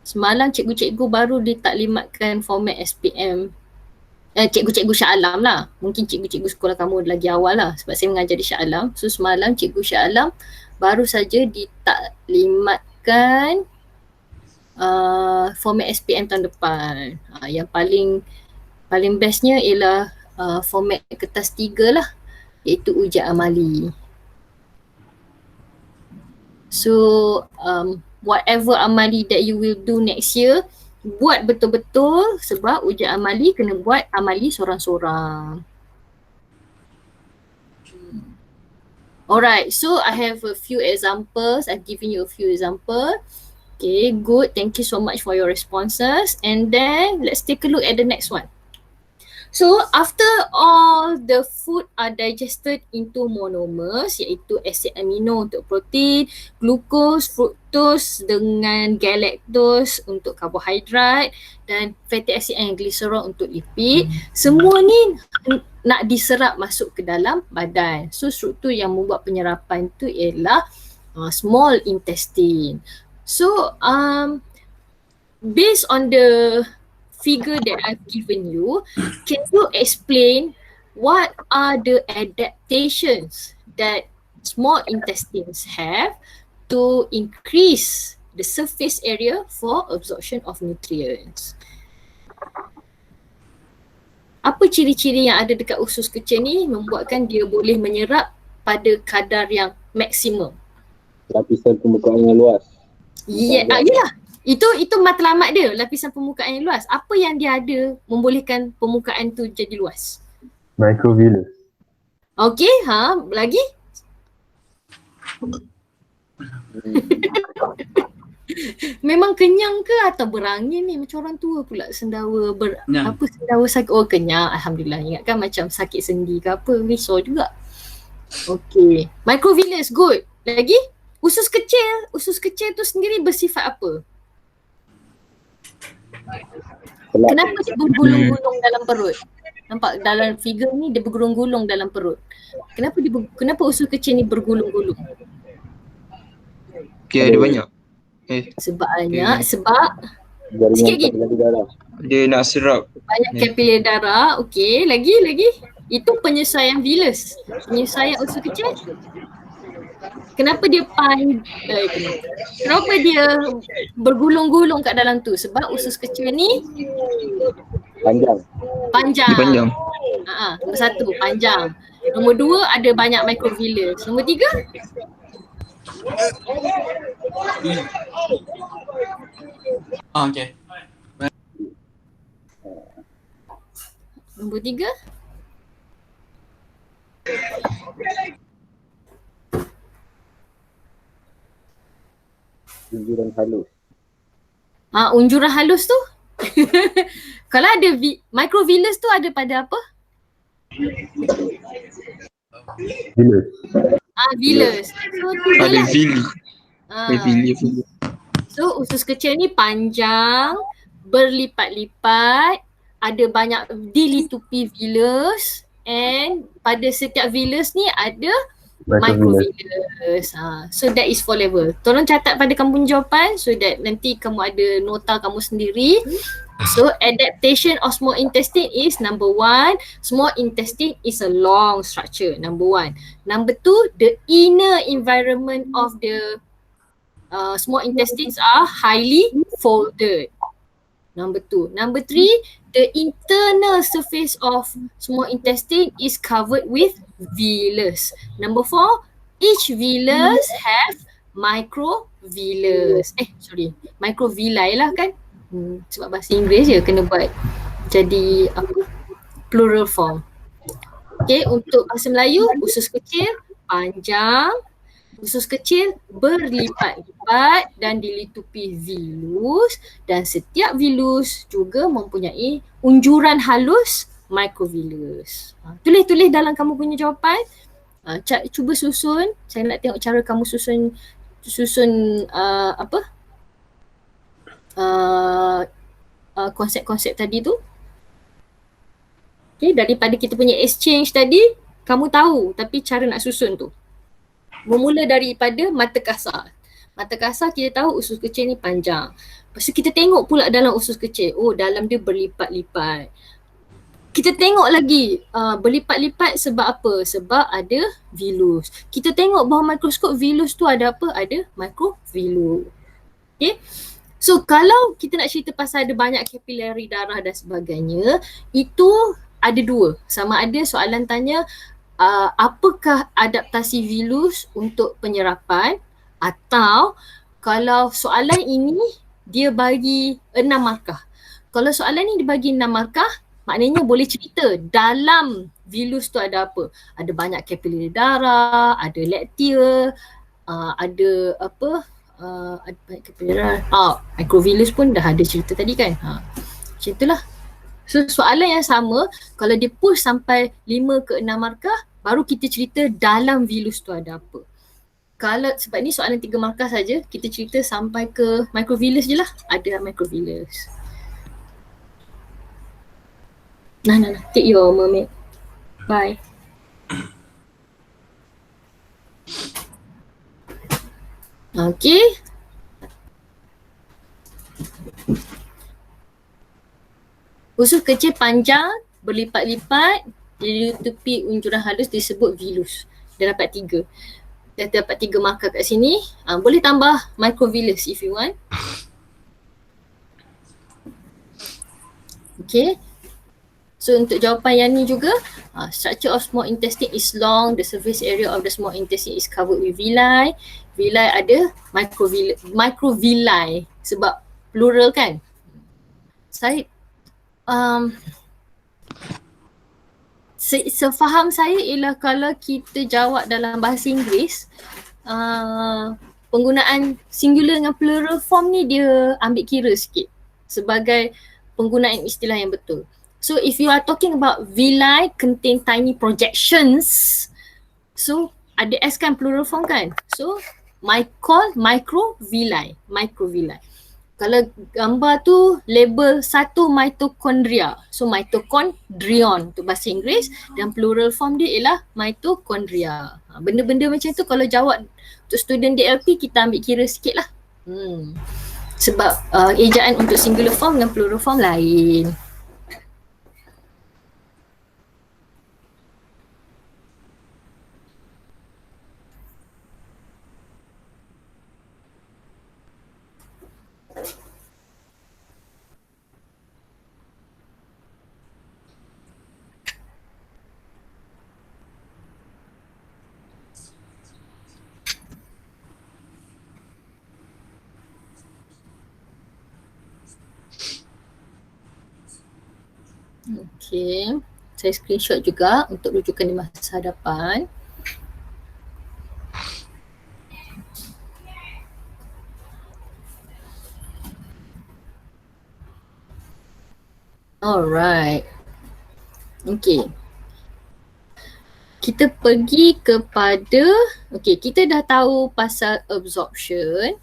Semalam cikgu-cikgu baru ditaklimatkan format SPM. Cikgu-cikgu Shah Alam lah. Mungkin cikgu-cikgu sekolah kamu lagi awal lah sebab saya mengajar di Shah Alam. So semalam cikgu Shah Alam baru saja ditaklimatkan format SPM tahun depan. Yang paling bestnya ialah format kertas 3 lah, iaitu ujian amali. So whatever amali that you will do next year, buat betul-betul sebab ujian amali kena buat amali sorang-sorang. Alright, so I have a few examples. I've given you a few examples. Okay, good. Thank you so much for your responses. And then let's take a look at the next one. So after all the food are digested into monomers, iaitu asid amino untuk protein, glukos, fructose dengan galactose untuk karbohidrat dan fatty acid and glycerol untuk lipid, semua ni nak diserap masuk ke dalam badan. So struktur yang membuat penyerapan tu ialah small intestine. So based on the figure that I've given you, can you explain what are the adaptations that small intestines have to increase the surface area for absorption of nutrients? Apa ciri-ciri yang ada dekat usus kecil ni membuatkan dia boleh menyerap pada kadar yang maksimum? Lapisan permukaan yang luas. Yalah. Itu matlamat dia, lapisan permukaan yang luas. Apa yang dia ada membolehkan permukaan tu jadi luas? Microvillus. Okey, lagi? Memang kenyang ke atau berangin ni? Macam orang tua pula sendawa sendawa sakit. Oh kenyang, alhamdulillah. Ingatkan macam sakit sendi ke apa, risau juga. Okey, microvillus, good. Lagi? Usus kecil tu sendiri bersifat apa? Kenapa dia bergulung-gulung dalam perut? Nampak dalam figure ni dia bergulung-gulung dalam perut. Kenapa usus kecil ni bergulung-gulung? Okay, ada banyak. Sebab sikit lagi. Dia nak serap. Banyak kapiler darah. Okey, lagi. Itu penyesuaian villus. Penyesuaian usus kecil. Kenapa dia kenapa dia bergulung-gulung kat dalam tu? Sebab usus kecil ni panjang. Nombor 1 panjang. Nombor 2 ada banyak microvillus. Nombor 3 Okay. Nombor 3 Unjuran halus. Unjuran halus tu. Kalau ada microvillus tu ada pada apa? Villus. Villus. So tu Ada villi. So usus kecil ni panjang, berlipat-lipat, ada banyak dilitupi villus and pada setiap villus ni ada Microvillus. microvillus. So that is 4 level. Tolong catat pada kamu punya jawapan so that nanti kamu ada nota kamu sendiri. So adaptation of small intestine is number 1. Small intestine is a long structure, number 1. Number 2, the inner environment of the small intestines are highly folded. Number 2. Number 3, the internal surface of small intestine is covered with villus. Number 4, each villus have microvillus. Microvilli lah kan. Sebab bahasa Inggeris je kena buat jadi apa? Plural form. Okay, untuk bahasa Melayu, usus kecil panjang, usus kecil berlipat-lipat dan dilitupi vilus, dan setiap vilus juga mempunyai unjuran halus microvillus. Tulis dalam kamu punya jawapan. Cuba susun. Saya nak tengok cara kamu susun konsep-konsep tadi tu. Okay, daripada kita punya exchange tadi, kamu tahu tapi cara nak susun tu. Bermula daripada mata kasar. Mata kasar kita tahu usus kecil ni panjang. Lepas tu kita tengok pula dalam usus kecil. Oh, dalam dia berlipat-lipat. Kita tengok lagi berlipat-lipat sebab apa? Sebab ada vilus. Kita tengok bawah mikroskop vilus tu ada apa? Ada microvillus. Okay. So kalau kita nak cerita pasal ada banyak kapilari darah dan sebagainya, itu ada 2. Sama ada soalan tanya apakah adaptasi vilus untuk penyerapan, atau kalau soalan ini dia bagi 6 markah. Kalau soalan ni dibagi 6 markah, maknanya boleh cerita dalam vilus tu ada apa. Ada banyak kapilari darah, ada laktia, ada apa, ada banyak kapilari darah. Microvillus pun dah ada cerita tadi kan. Macam itulah. So soalan yang sama, kalau dia push sampai 5 ke 6 markah, baru kita cerita dalam vilus tu ada apa. Kalau sebab ni soalan 3 markah saja, kita cerita sampai ke microvillus je lah. Ada microvillus. Nah. Take your mermaid. Bye. Okay. Usus kecil panjang, berlipat-lipat, ditutupi unjuran halus disebut vilus. Dah dapat 3. Dah dapat 3 markah kat sini. Boleh tambah microvillus if you want. Okay. So untuk jawapan yang ni juga, structure of small intestine is long, the surface area of the small intestine is covered with villi. Villi ada microvilli sebab plural kan. Saya sefaham saya ialah kalau kita jawab dalam bahasa Inggeris, penggunaan singular dengan plural form ni dia ambil kira sikit sebagai penggunaan istilah yang betul. So if you are talking about villi contain tiny projections, so ada S kan plural form kan? So microvilli. Kalau gambar tu label 1 mitochondria. So mitochondrion untuk bahasa Inggeris, dan plural form dia ialah mitochondria. Benda-benda macam tu kalau jawab untuk student DLP kita ambil kira sikit lah. Sebab ejaan untuk singular form dan plural form lain. Okay, saya screenshot juga untuk rujukan di masa hadapan. Alright. Okay. Kita pergi kepada, okay, kita dah tahu pasal absorption.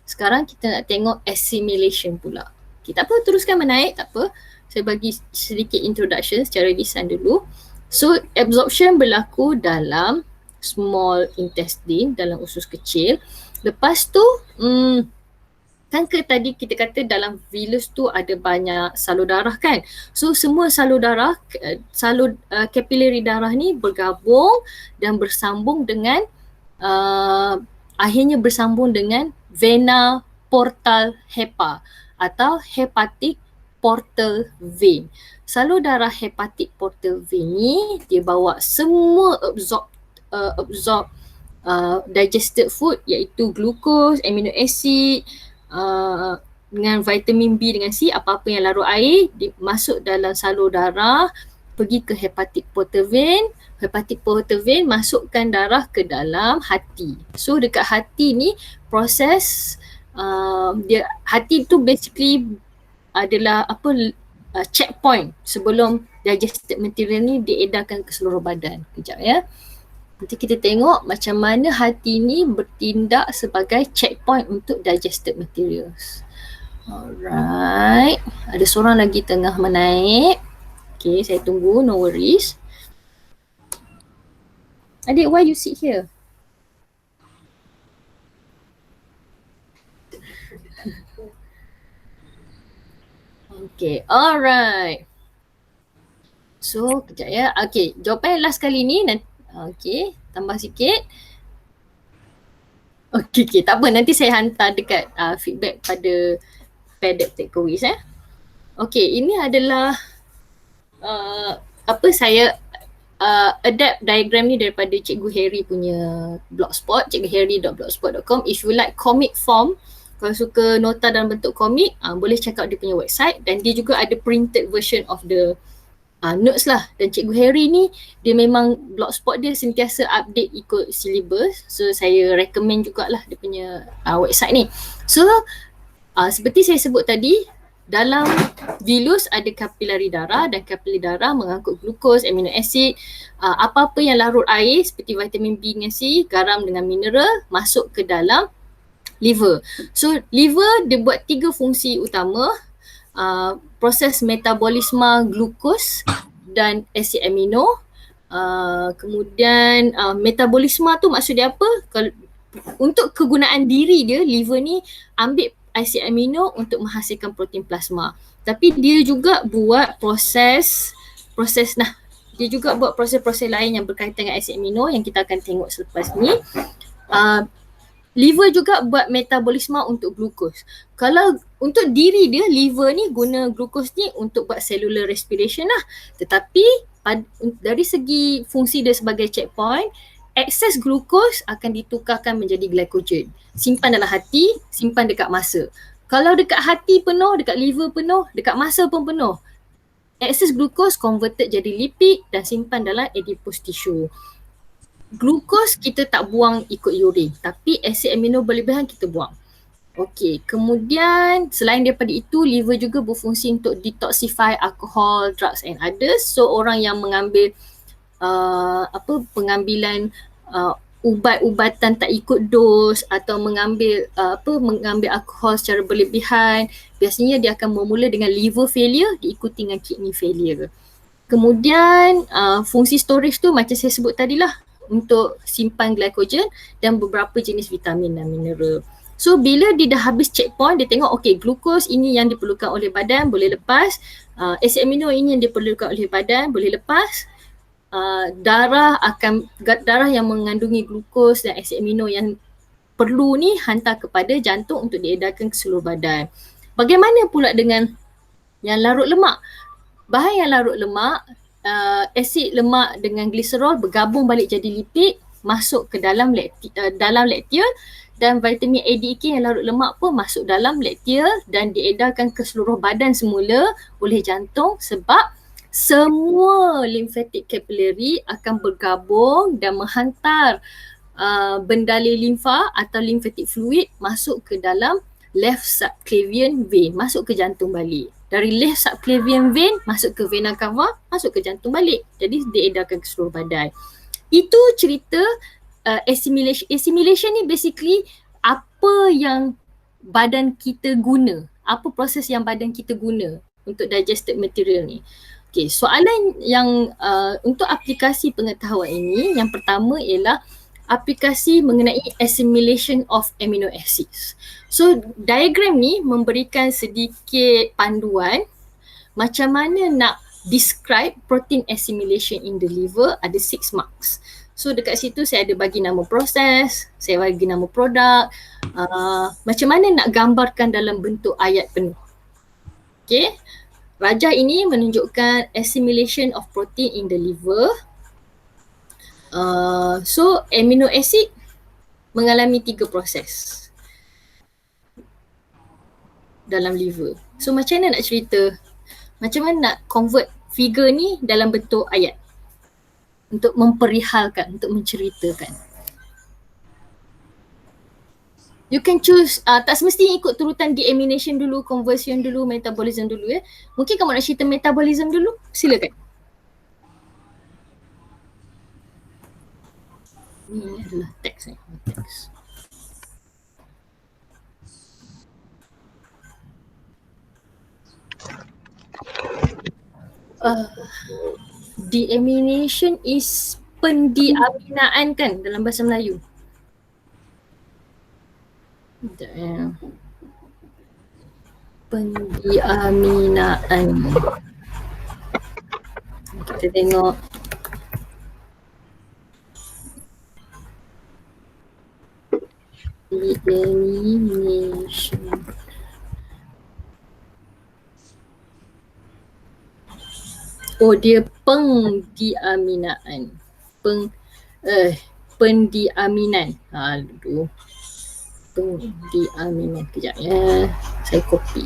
Sekarang kita nak tengok assimilation pula. Okay, tak apa, teruskan menaik, tak apa. Saya bagi sedikit introduction secara lisan dulu. So absorption berlaku dalam small intestine, dalam usus kecil. Lepas tu kan tadi kita kata dalam vilus tu ada banyak salur darah kan. So semua salur darah, kapilari darah ni bergabung dan bersambung dengan akhirnya bersambung dengan vena portal hepa atau hepatic portal vein. Salur darah hepatic portal vein ni dia bawa semua absorb digested food iaitu glukos, amino acid, dengan vitamin B dengan C, apa-apa yang larut air masuk dalam salur darah, pergi ke hepatic portal vein. Hepatic portal vein masukkan darah ke dalam hati. So dekat hati ni proses hati tu basically adalah checkpoint sebelum digested material ni diedarkan ke seluruh badan. Kejap ya. Nanti kita tengok macam mana hati ni bertindak sebagai checkpoint untuk digested materials. Alright. Ada seorang lagi tengah menaik. Okay, saya tunggu, no worries. Adik, why you sit here? Okay, alright. So, kejap ya. Okay, jawapan last kali ni okay, tambah sikit. Okay, tak apa. Nanti saya hantar dekat feedback pada padded takeaways Okay, ini adalah saya adapt diagram ni daripada Cikgu Harry punya blogspot, cikguharry.blogspot.com. If you like comic form, kalau suka nota dalam bentuk komik, boleh check out dia punya website, dan dia juga ada printed version of the notes lah. Dan Cikgu Harry ni dia memang blogspot dia sentiasa update ikut syllabus, so saya recommend jugalah dia punya website ni. So seperti saya sebut tadi, dalam vilus ada kapilari darah, dan kapilari darah mengangkut glukos, amino acid, apa-apa yang larut air seperti vitamin B dengan C, garam dengan mineral masuk ke dalam liver. So liver dia buat 3 fungsi utama. Proses metabolisme glukos dan asid amino. Kemudian metabolisme tu maksud dia apa? Kalau untuk kegunaan diri dia, liver ni ambil asid amino untuk menghasilkan protein plasma. Tapi dia juga buat proses lain yang berkaitan dengan asid amino yang kita akan tengok selepas ni. Liver juga buat metabolisme untuk glukos. Kalau untuk diri dia, liver ni guna glukos ni untuk buat cellular respiration lah. Tetapi dari segi fungsi dia sebagai checkpoint, excess glukos akan ditukarkan menjadi glycogen. Simpan dalam hati, simpan dekat masa. Kalau dekat hati penuh, dekat liver penuh, dekat masa pun penuh, excess glukos converted jadi lipid dan simpan dalam adipose tissue. Glukos kita tak buang ikut urin, tapi asid amino berlebihan kita buang. Okey, kemudian selain daripada itu, liver juga berfungsi untuk detoxify alcohol, drugs and others. So orang yang mengambil pengambilan ubat-ubatan tak ikut dos atau mengambil alkohol secara berlebihan, biasanya dia akan bermula dengan liver failure diikuti dengan kidney failure. Kemudian fungsi storage tu macam saya sebut tadi lah, untuk simpan glycogen dan beberapa jenis vitamin dan mineral. So bila dia dah habis checkpoint, dia tengok okay, glukos ini yang diperlukan oleh badan boleh lepas, asid amino ini yang diperlukan oleh badan boleh lepas, darah yang mengandungi glukos dan asid amino yang perlu ni hantar kepada jantung untuk diedarkan ke seluruh badan. Bagaimana pula dengan yang larut lemak? Bahan yang larut lemak, asid lemak dengan gliserol bergabung balik jadi lipid, masuk ke dalam lakteal, dan vitamin A, D, K yang larut lemak pun masuk dalam lakteal dan diedarkan ke seluruh badan semula oleh jantung, sebab semua lymphatic capillary akan bergabung dan menghantar bendali limfa atau lymphatic fluid masuk ke dalam left subclavian vein, masuk ke jantung balik. Dari left subclavian vein masuk ke vena cava, masuk ke jantung balik. Jadi diedarkan ke seluruh badan. Itu cerita assimilation. Assimilation ni basically apa yang badan kita guna, apa proses yang badan kita guna untuk digested material ni. Okay, soalan yang untuk aplikasi pengetahuan ini, yang pertama ialah aplikasi mengenai assimilation of amino acids. So diagram ni memberikan sedikit panduan macam mana nak describe protein assimilation in the liver, ada 6 marks. So dekat situ saya ada bagi nama proses, saya bagi nama produk, macam mana nak gambarkan dalam bentuk ayat penuh. Okay, rajah ini menunjukkan assimilation of protein in the liver. So amino acid mengalami 3 proses dalam liver. So macam mana nak cerita? Macam mana nak convert figure ni dalam bentuk ayat untuk memperihalkan, untuk menceritakan. You can choose, tak semestinya ikut turutan deamination dulu, conversion dulu, metabolism dulu ya. Mungkin kamu nak cerita metabolism dulu, silakan. Ini adalah teks ni. Teks. Deamination is pendiaminaan kan dalam bahasa Melayu. Pendiaminaan. Kita tengok. Deamination. Oh, dia pengdiaminaan. Pendiaminan. Aduh. Pendiaminan. Kejap ya. Saya copy.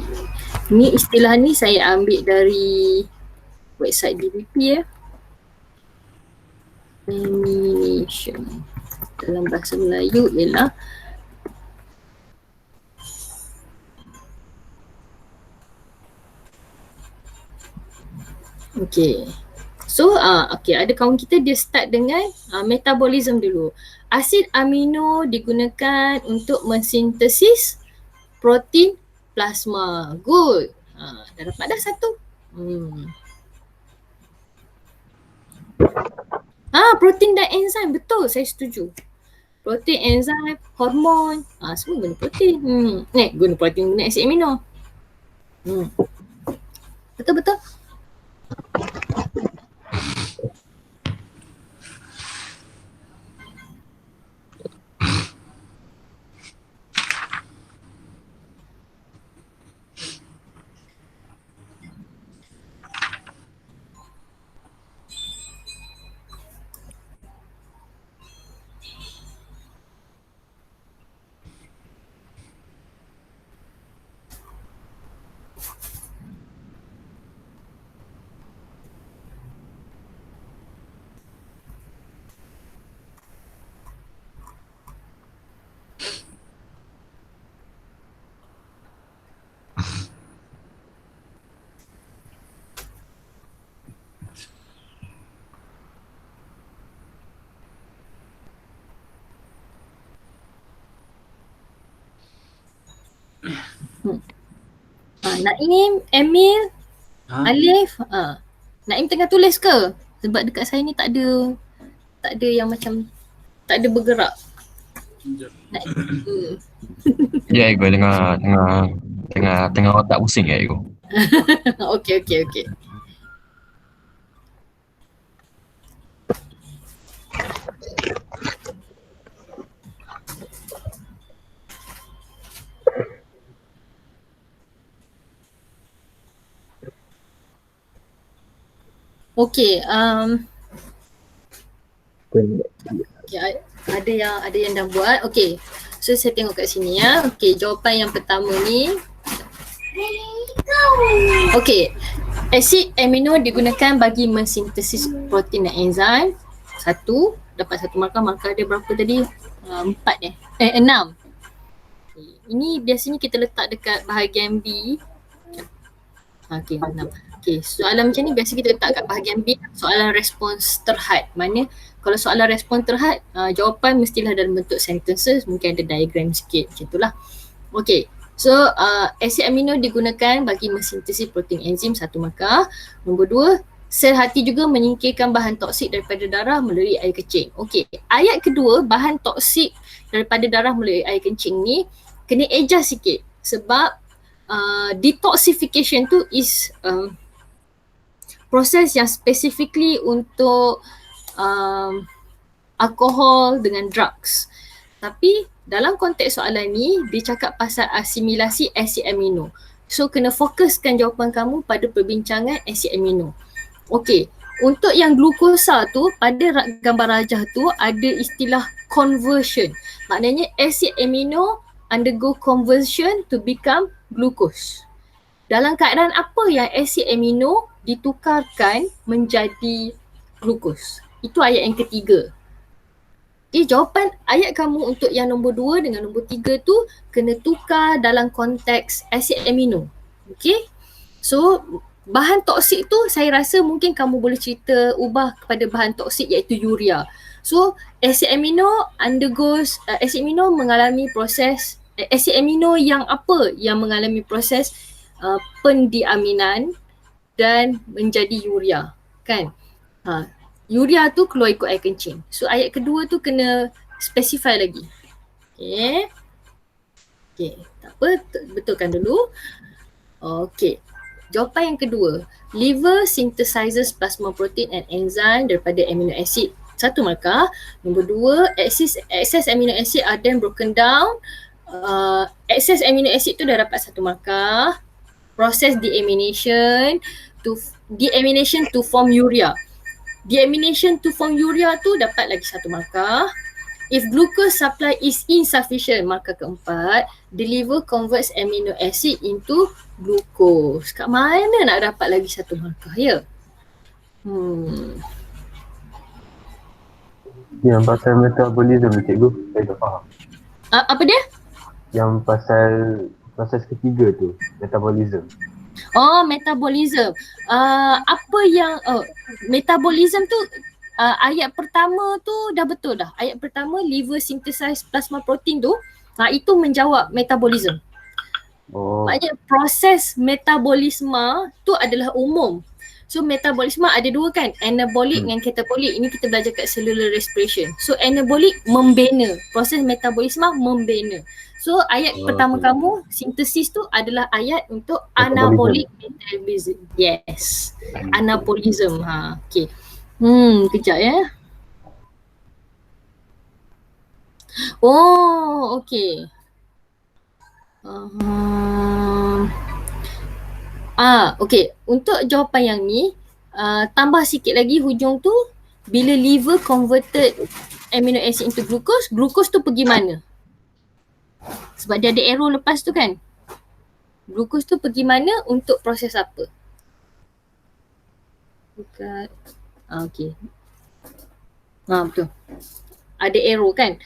Ni istilah ni saya ambil dari website DBP ya. Deamination. Dalam bahasa Melayu ialah okay. So okay, ada kawan kita dia start dengan metabolism dulu. Asid amino digunakan untuk mensintesis protein plasma. Good. Dah dapat dah satu. Protein dan enzim, betul, saya setuju. Protein, enzim, hormon, semua guna protein. Guna protein, guna asid amino. Betul-betul. Naim, Emil, Alif, Naim tengah tulis ke? Sebab dekat saya ni tak ada yang macam tak ada bergerak. Ya, Ego tengah otak pusing ya, Ego. Okey. Okey, ada yang dah buat. Okey. So saya tengok kat sini ya. Okey, jawapan yang pertama ni. Okey. Asid amino digunakan bagi mensintesis protein dan enzim. Satu, dapat satu markah dia berapa tadi? 6. Ini biasanya kita letak dekat bahagian B. Okey, 6. Okay, soalan macam ni biasa kita letak kat bahagian B, soalan respons terhad. Mana kalau soalan respons terhad, jawapan mestilah dalam bentuk sentences, mungkin ada diagram sikit macam itulah. Okay, so asid amino digunakan bagi mensintesis protein enzim, 1 markah. Nombor 2, Sel hati juga menyingkirkan bahan toksik daripada darah melalui air kencing. Okey, ayat kedua, bahan toksik daripada darah melalui air kencing ni kena adjust sikit sebab detoxification tu is proses yang specifically untuk alkohol dengan drugs. Tapi dalam konteks soalan ni dia cakap pasal asimilasi asid amino. So kena fokuskan jawapan kamu pada perbincangan asid amino. Okey, untuk yang glukosa tu pada gambar rajah tu ada istilah conversion. Maknanya asid amino undergo conversion to become glucose. Dalam keadaan apa yang asid amino ditukarkan menjadi glucose? Itu ayat yang ketiga. Okay, jawapan ayat kamu untuk yang nombor 2 dengan nombor 3 tu kena tukar dalam konteks asid amino. Okay, so bahan toksik tu saya rasa mungkin kamu boleh cerita ubah kepada bahan toksik iaitu urea. So asid amino undergoes, asid amino mengalami proses, asid amino yang apa yang mengalami proses pendiaminan dan menjadi urea, kan? Urea tu keluar ikut air kencing. So ayat kedua tu kena specify lagi. Okay. Okay, tak apa, betulkan dulu. Okay. Jawapan yang kedua, liver synthesizes plasma protein and enzyme daripada amino acid. 1 markah. Nombor 2, excess amino acid are then broken down. Excess amino acid tu dah dapat 1 markah. Process deamination to form urea. Deamination to form urea tu dapat lagi 1 markah. If glucose supply is insufficient, markah keempat, the liver converts amino acid into glucose. Kat mana nak dapat lagi 1 markah ya? Yang pasal metabolism tu cikgu, saya tak faham. Apa dia? Yang pasal proses ketiga tu, metabolism. Oh, metabolism. Apa yang metabolism tu ayat pertama tu dah betul dah. Ayat pertama liver synthesize plasma protein tu itu menjawab metabolism. Oh. Maknanya proses metabolisme tu adalah umum. So metabolisme ada 2 kan, anabolic dengan katabolik. Ini kita belajar kat cellular respiration. So anabolic membina, proses metabolisme membina. So ayat pertama kamu sintesis tu adalah ayat untuk anabolic metabolism. Yes. Anabolism. Okay. Kejap ya. Oh, okay. Okay. Untuk jawapan yang ni, tambah sikit lagi hujung tu, bila liver converted amino acid into glucose, glucose tu pergi mana? Sebab dia ada arrow lepas tu kan. Glucose tu pergi mana untuk proses apa? Bukan. Okay. Betul. Ada arrow kan.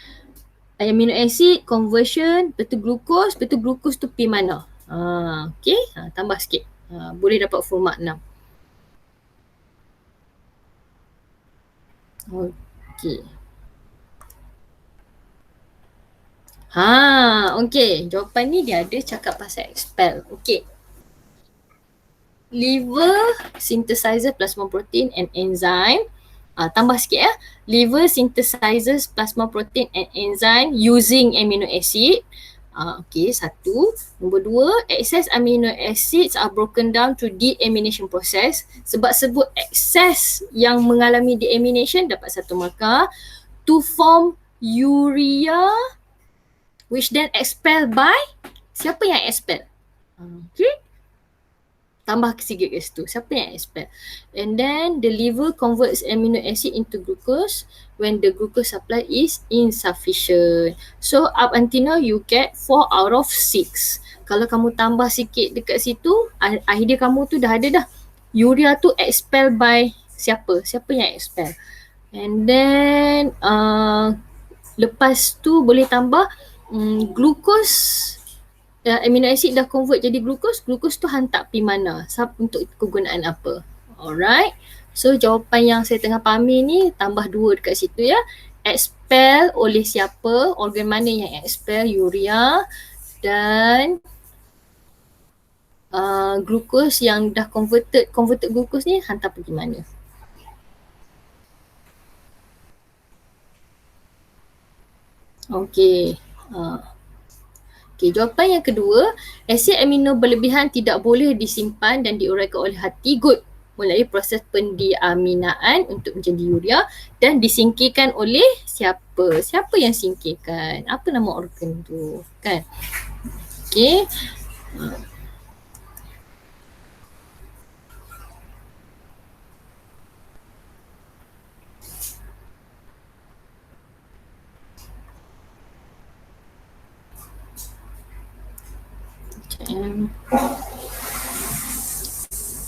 Amino acid conversion, betul glucose tu pergi mana? Okay. Tambah sikit. Boleh dapat full mark 6. Okay. Okay. Jawapan ni dia ada cakap pasal expel. Okay. Liver synthesizes plasma protein and enzyme. Tambah sikit ya. Liver synthesizes plasma protein and enzyme using amino acid. Okay, 1. Nombor 2, excess amino acids are broken down through deamination process. Sebab sebut excess yang mengalami deamination dapat 1 markah. To form urea which then expelled by, siapa yang expel? Okay. Tambah sikit kat situ. Siapa yang expel? And then the liver converts amino acid into glucose when the glucose supply is insufficient. So up until now you get 4 out of 6. Kalau kamu tambah sikit dekat situ, idea kamu tu dah ada dah. Urea tu expel by siapa? Siapa yang expel? And then lepas tu boleh tambah glucose. Amino acid dah convert jadi glucose, glucose tu hantar pergi mana? Untuk kegunaan apa? Alright. So jawapan yang saya tengah pahami ni tambah 2 dekat situ ya. Expel oleh siapa? Organ mana yang expel? Urea. Dan glukos yang dah converted glukos ni hantar pergi mana? Okey. Okey, jawapan yang kedua, asid amino berlebihan tidak boleh disimpan dan diuraikan oleh hati. Good. Mulai proses pendiaminaan untuk menjadi urea dan disingkirkan oleh siapa? Siapa yang singkirkan? Apa nama organ tu? Kan? Okey.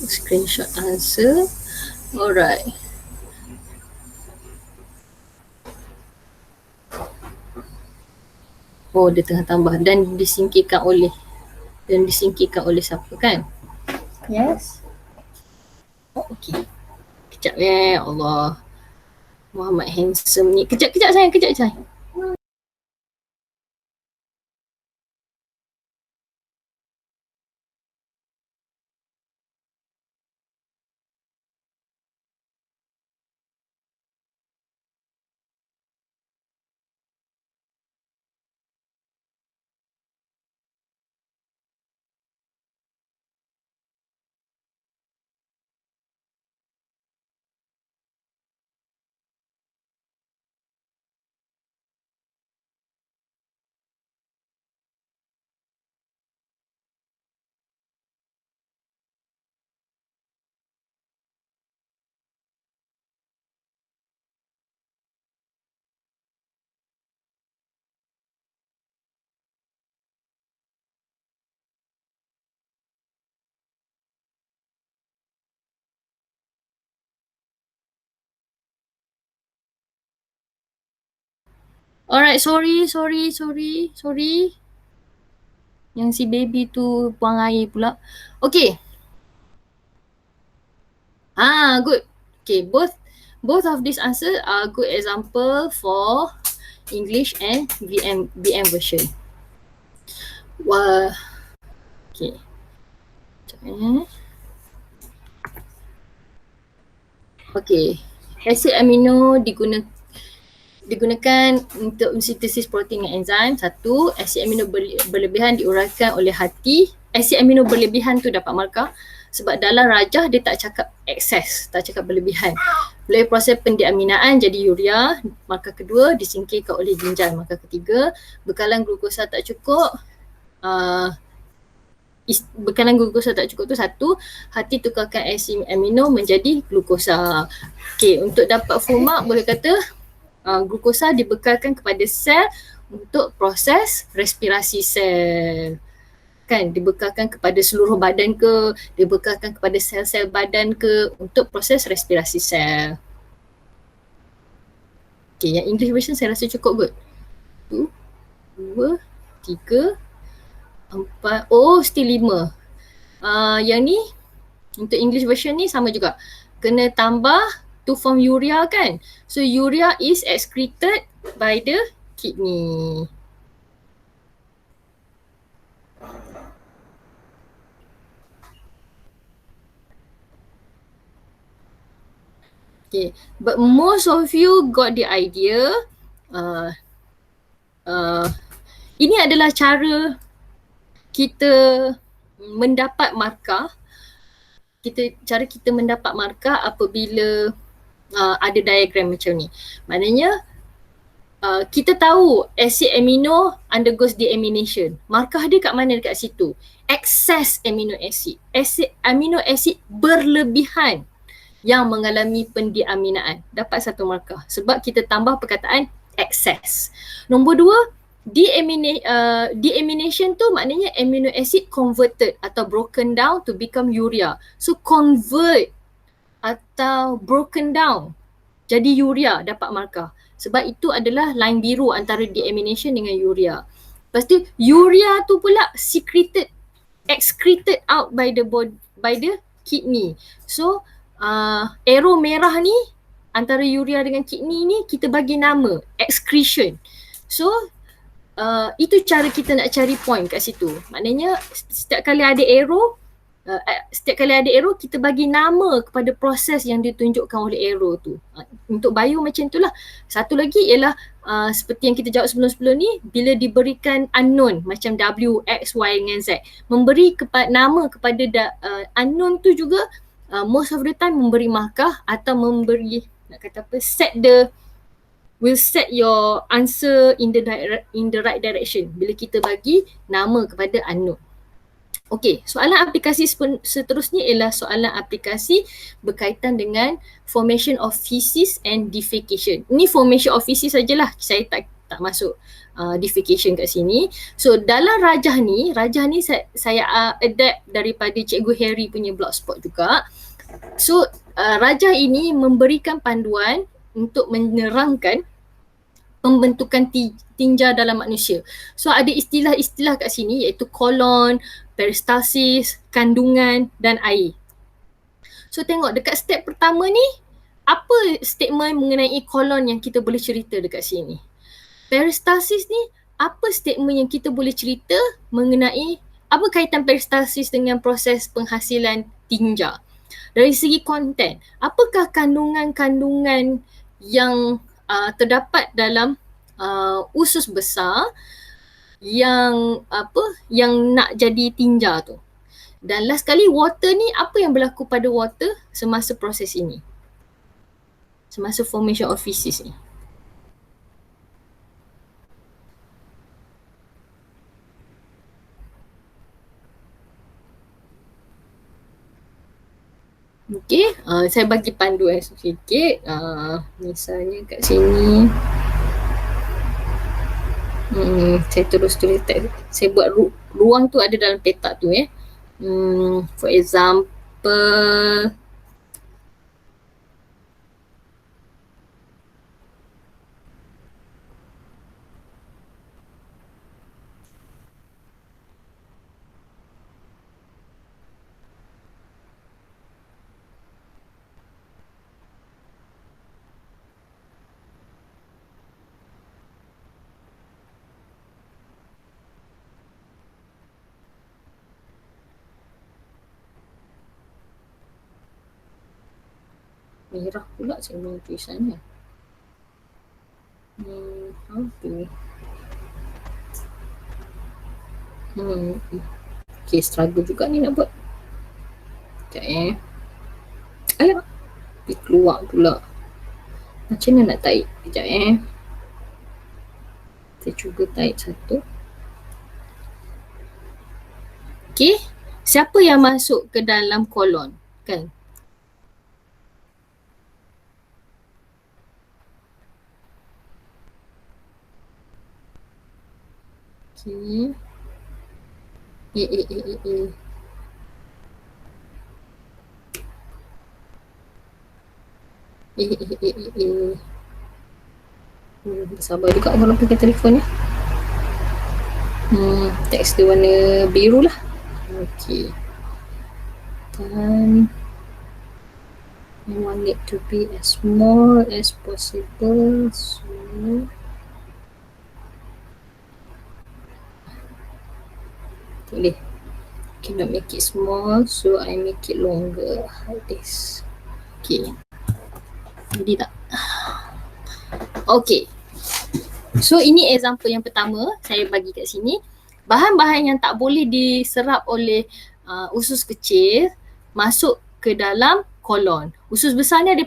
Screenshot answer. Alright. Oh, dia tengah tambah dan disingkirkan oleh siapa kan? Yes. Oh, okey. Kejap Allah. Muhammad handsome ni. Kejap sayang, kejap sayang. Alright, sorry. Yang si baby tu buang air pula. Okay. Good. Okay, both of these answers are good example for English and BM version. Wah. Okay. Okay. Asid amino digunakan untuk sintesis protein dan enzim. Satu, asid amino berlebihan diuraikan oleh hati. Asid amino berlebihan tu dapat markah sebab dalam rajah dia tak cakap excess, tak cakap berlebihan. Melalui proses pendiaminaan jadi urea. Markah kedua, disingkirkan oleh ginjal. Markah ketiga, bekalan glukosa tak cukup. Bekalan glukosa tak cukup tu satu, hati tukarkan asid amino menjadi glukosa. Okay, untuk dapat format boleh kata glukosa dibekalkan kepada sel untuk proses respirasi sel. Kan, dibekalkan kepada seluruh badan ke, dibekalkan kepada sel-sel badan ke untuk proses respirasi sel. Okay, yang English version saya rasa cukup good. 1, 2, 3, 4, still 5. Yang ni, untuk English version ni sama juga. Kena tambah to form urea kan. So urea is excreted by the kidney. Okay, but most of you got the idea. Ini adalah cara kita mendapat markah. Cara kita mendapat markah apabila ada diagram macam ni. Maknanya kita tahu asid amino undergoes deamination. Markah dia kat mana? Dekat situ. Excess amino acid. Amino acid berlebihan yang mengalami pendiaminaan. Dapat satu markah. Sebab kita tambah perkataan excess. Nombor dua, deamination tu maknanya amino acid converted atau broken down to become urea. So convert atau broken down jadi urea, dapat markah. Sebab itu adalah line biru antara deamination dengan urea. Lepas tu urea tu pula excreted out by the kidney. So arrow merah ni antara urea dengan kidney ni kita bagi nama excretion. So itu cara kita nak cari point kat situ. Maknanya setiap kali ada arrow, setiap kali ada arrow kita bagi nama kepada proses yang ditunjukkan oleh arrow tu. Untuk bio macam itulah. Satu lagi ialah seperti yang kita jawab sebelum-sebelum ni, bila diberikan unknown macam W, X, Y dengan Z, memberi nama kepada unknown tu juga most of the time memberi markah atau memberi, nak kata apa, will set your answer in the right direction bila kita bagi nama kepada unknown. Okey, soalan aplikasi seterusnya ialah soalan aplikasi berkaitan dengan formation of feces and defecation. Ini formation of feces sajalah, saya tak masuk defecation kat sini. So dalam rajah ni saya adapt daripada Cikgu Harry punya blogspot juga. So rajah ini memberikan panduan untuk menerangkan pembentukan tinja dalam manusia. So ada istilah-istilah kat sini iaitu kolon, peristalsis, kandungan dan air. So tengok dekat step pertama ni, apa statement mengenai kolon yang kita boleh cerita dekat sini? Peristalsis ni, apa statement yang kita boleh cerita mengenai apa kaitan peristalsis dengan proses penghasilan tinja? Dari segi konten, apakah kandungan-kandungan yang terdapat dalam usus besar yang nak jadi tinja tu. Dan last kali water ni, apa yang berlaku pada water semasa proses ini, semasa formation of feces ni. Okay, saya bagi panduan sedikit. Misalnya kat sini, saya terus tulis teks. Saya buat ruang tu ada dalam peta tu ya. For example, merah pula saya punya tulisannya. How to okay, struggle juga ni nak buat. Sekejap alah, dia keluar pula. Macam mana nak tarik? Sekejap saya cuba tarik satu. Okay, siapa yang masuk ke dalam kolon? Kan? Okay. Sabar juga orang pakai telefon ya. Teks dia warna biru lah. Okay. Dan I want it to be as small as possible. So boleh. Cannot make it small, so I make it longer like this. Okay. Jadi tak? Okay. So ini example yang pertama saya bagi kat sini. Bahan-bahan yang tak boleh diserap oleh usus kecil masuk ke dalam kolon. Usus besar ni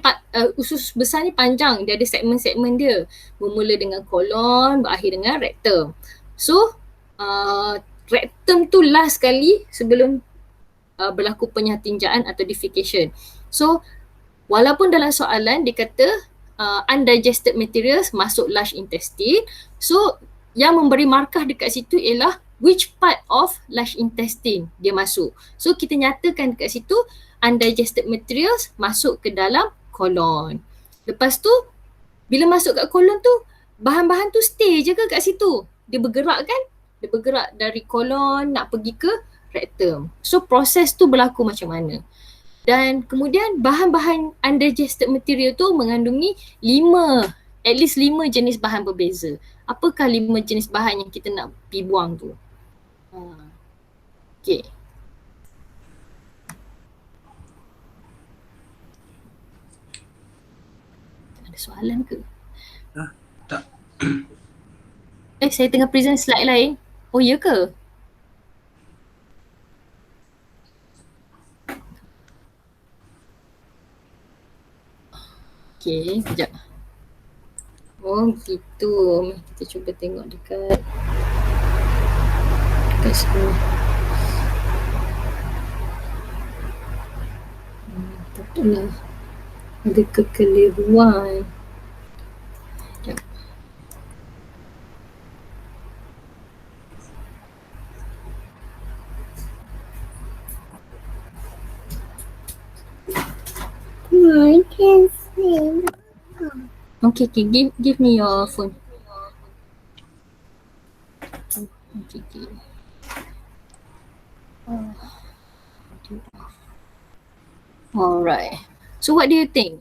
usus besar ni panjang, dia ada segmen-segmen dia. Bermula dengan kolon, berakhir dengan rectum. So rectum tu last kali sebelum berlaku penyatinjaan atau defecation. So walaupun dalam soalan dia kata undigested materials masuk large intestine, so yang memberi markah dekat situ ialah which part of large intestine dia masuk. So kita nyatakan dekat situ undigested materials masuk ke dalam kolon. Lepas tu bila masuk kat kolon tu, bahan-bahan tu stay je ke kat situ? Dia bergerak kan? Dia bergerak dari kolon nak pergi ke rectum. So proses tu berlaku macam mana? Dan kemudian bahan-bahan undigested material tu mengandungi at least 5 jenis bahan berbeza. Apakah 5 jenis bahan yang kita nak pergi buang tu? Okay. Ada soalan ke? Tak. Saya tengah present slide lain. Oh ya ke? Okay, sekejap. Oh gitu. Kita cuba tengok dekat sini. Tak tahulah. Ada kekeliruan. Sekejap. I can see. Okay, give me your phone. Okay. Alright. So what do you think?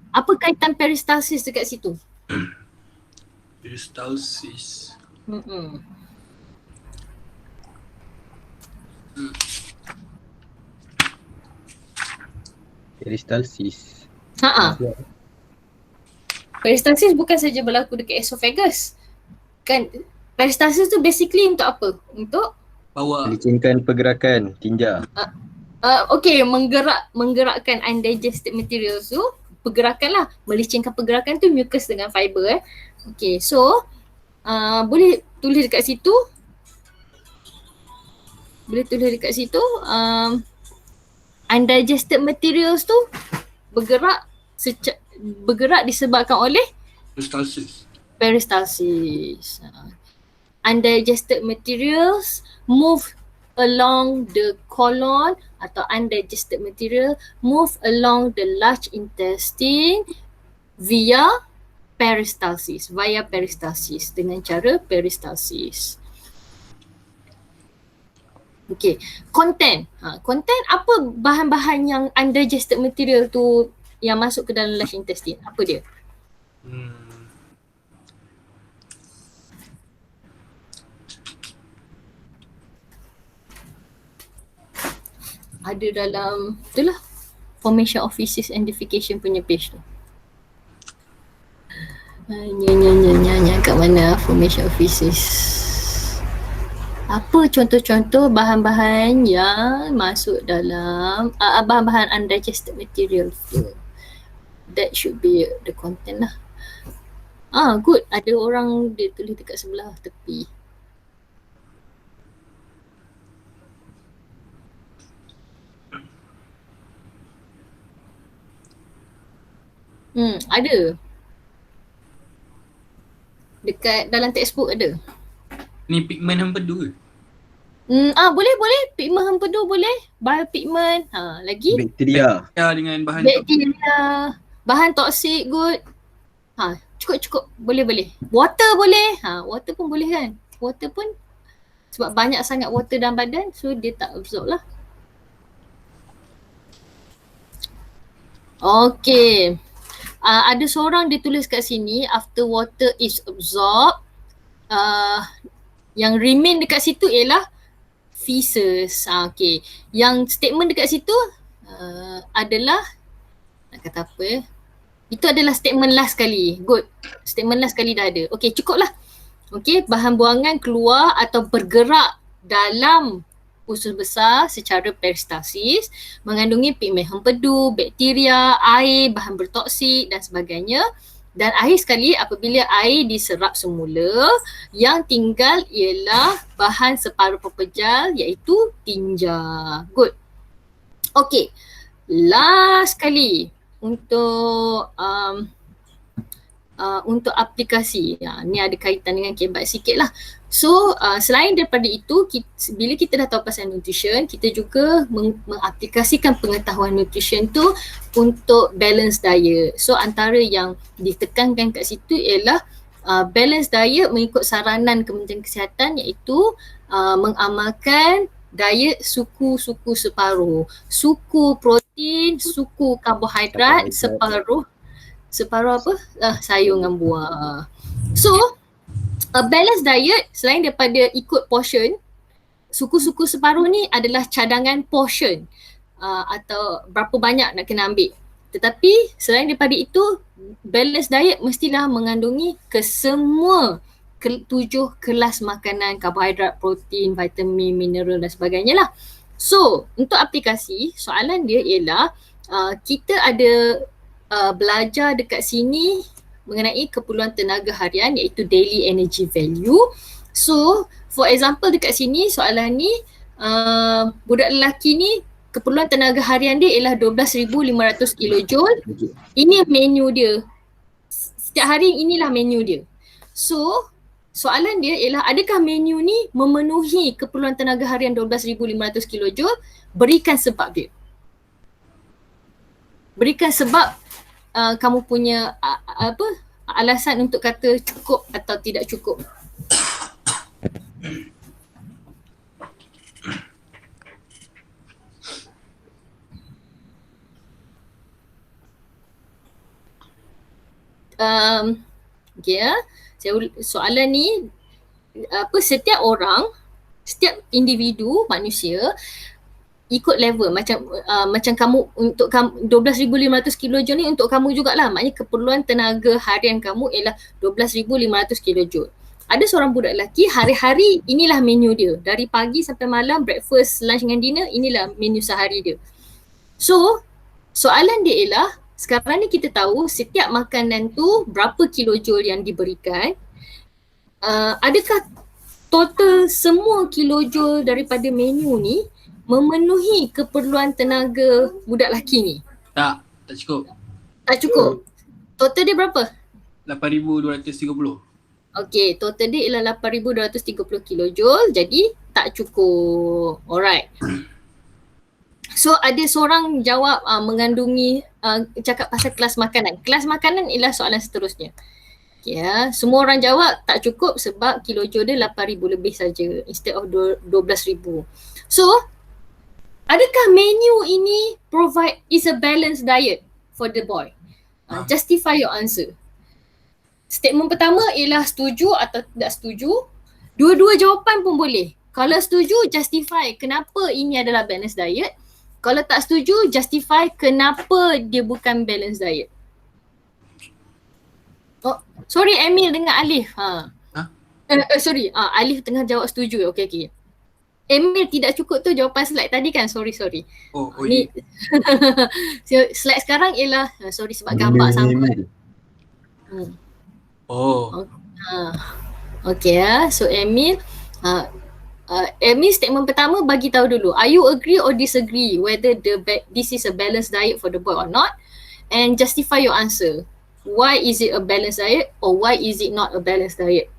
Apa kaitan peristalsis dekat situ? Peristalsis. Peristalsis. Peristalsis bukan saja berlaku dekat esophagus. Kan peristalsis tu basically untuk apa? Untuk Bawa Melicingkan pergerakan tinja. okay, menggerakkan undigested materials tu, pergerakan lah. Melicingkan pergerakan tu mucus dengan fiber Okay, so boleh tulis dekat situ. Undigested materials tu bergerak disebabkan oleh peristalsis. Undigested materials move along the colon atau undigested material move along the large intestine via peristalsis dengan cara peristalsis. Okay, content. Content apa bahan-bahan yang undigested material tu yang masuk ke dalam large intestine? Apa dia? Ada dalam, itulah formation of feces and defecation punya page tu. Kat mana formation of feces? Apa contoh-contoh bahan-bahan yang masuk dalam bahan-bahan undigested material tu? That should be the content lah. Good. Ada orang dia tulis dekat sebelah tepi. Ada. Dekat dalam textbook ada. Ni pigment hempedu ke? Boleh. Pigment hempedu boleh. Biopigment. Lagi? Bakteria. Ya, dengan bahan Bakteria. Bahan toksik, good. Cukup. Boleh. Water boleh. Water pun boleh kan? Water pun sebab banyak sangat water dalam badan, so dia tak absorb lah. Okay. Ada seorang dia tulis kat sini, after water is absorbed, yang remain dekat situ ialah feces. Okay. Yang statement dekat situ adalah, nak kata apa itu adalah statement last kali. Good. Statement last kali dah ada. Okay, cukup lah. Okay, bahan buangan keluar atau bergerak dalam usus besar secara peristalsis mengandungi pigmen hempedu, bakteria, air, bahan bertoksik dan sebagainya. Dan akhir sekali apabila air diserap semula, yang tinggal ialah bahan separuh pepejal iaitu tinja. Good. Okay, last kali untuk aplikasi. Ni ada kaitan dengan kebat sikit lah. So selain daripada itu, bila kita dah tahu pasal nutrition, kita juga mengaplikasikan pengetahuan nutrition tu untuk balance diet. So antara yang ditekankan kat situ ialah balance diet mengikut saranan Kementerian Kesihatan, iaitu mengamalkan diet suku-suku separuh. Suku protein, suku karbohidrat, separuh apa? Sayur dengan buah. So, balanced diet selain daripada ikut portion, suku-suku separuh ni adalah cadangan portion atau berapa banyak nak kena ambil. Tetapi selain daripada itu, balance diet mestilah mengandungi kesemua 7 kelas makanan, karbohidrat, protein, vitamin, mineral dan sebagainya lah. So, untuk aplikasi, soalan dia ialah kita ada belajar dekat sini mengenai keperluan tenaga harian iaitu daily energy value. So, for example dekat sini soalan ni budak lelaki ni keperluan tenaga harian dia ialah 12,500 kilojoule. Ini menu dia. Setiap hari inilah menu dia. So, soalan dia ialah adakah menu ni memenuhi keperluan tenaga harian 12,500 kilojoule? Berikan sebab dia. Berikan sebab kamu punya alasan untuk kata cukup atau tidak cukup. Soalan ni setiap orang, setiap individu manusia ikut level macam kamu untuk 12,500 kilojoule ni untuk kamu jugalah, maknanya keperluan tenaga harian kamu ialah 12,500 kilojoule. Ada seorang budak lelaki hari-hari inilah menu dia, dari pagi sampai malam, breakfast, lunch dengan dinner, inilah menu sehari dia. So soalan dia ialah sekarang ni kita tahu setiap makanan tu berapa kilojoule yang diberikan. Adakah total semua kilojoule daripada menu ni memenuhi keperluan tenaga budak lelaki ni? Tak cukup. Tak cukup. Total dia berapa? 8,230. Okey, total dia ialah 8,230 kilojoule, jadi tak cukup. Alright. So ada seorang jawab mengandungi cakap pasal kelas makanan. Kelas makanan ialah soalan seterusnya. Okay, semua orang jawab tak cukup sebab kilojoule dia 8,000 lebih saja instead of 12,000. So adakah menu ini is a balanced diet for the boy? Justify your answer. Statement pertama ialah setuju atau tidak setuju. Dua-dua jawapan pun boleh. Kalau setuju, justify kenapa ini adalah balanced diet. Kalau tak setuju, justify kenapa dia bukan balanced diet. Oh, sorry Emil dengan Alif. Sorry, Alif tengah jawab setuju. Okay. Emil tidak cukup tu jawapan slide tadi kan? Sorry. Oh ni slide sekarang ialah sorry sebab gambar sama. Okay, so Emil Emil statement pertama bagi tahu dulu, are you agree or disagree whether this is a balanced diet for the boy or not, and justify your answer. Why is it a balanced diet or why is it not a balanced diet?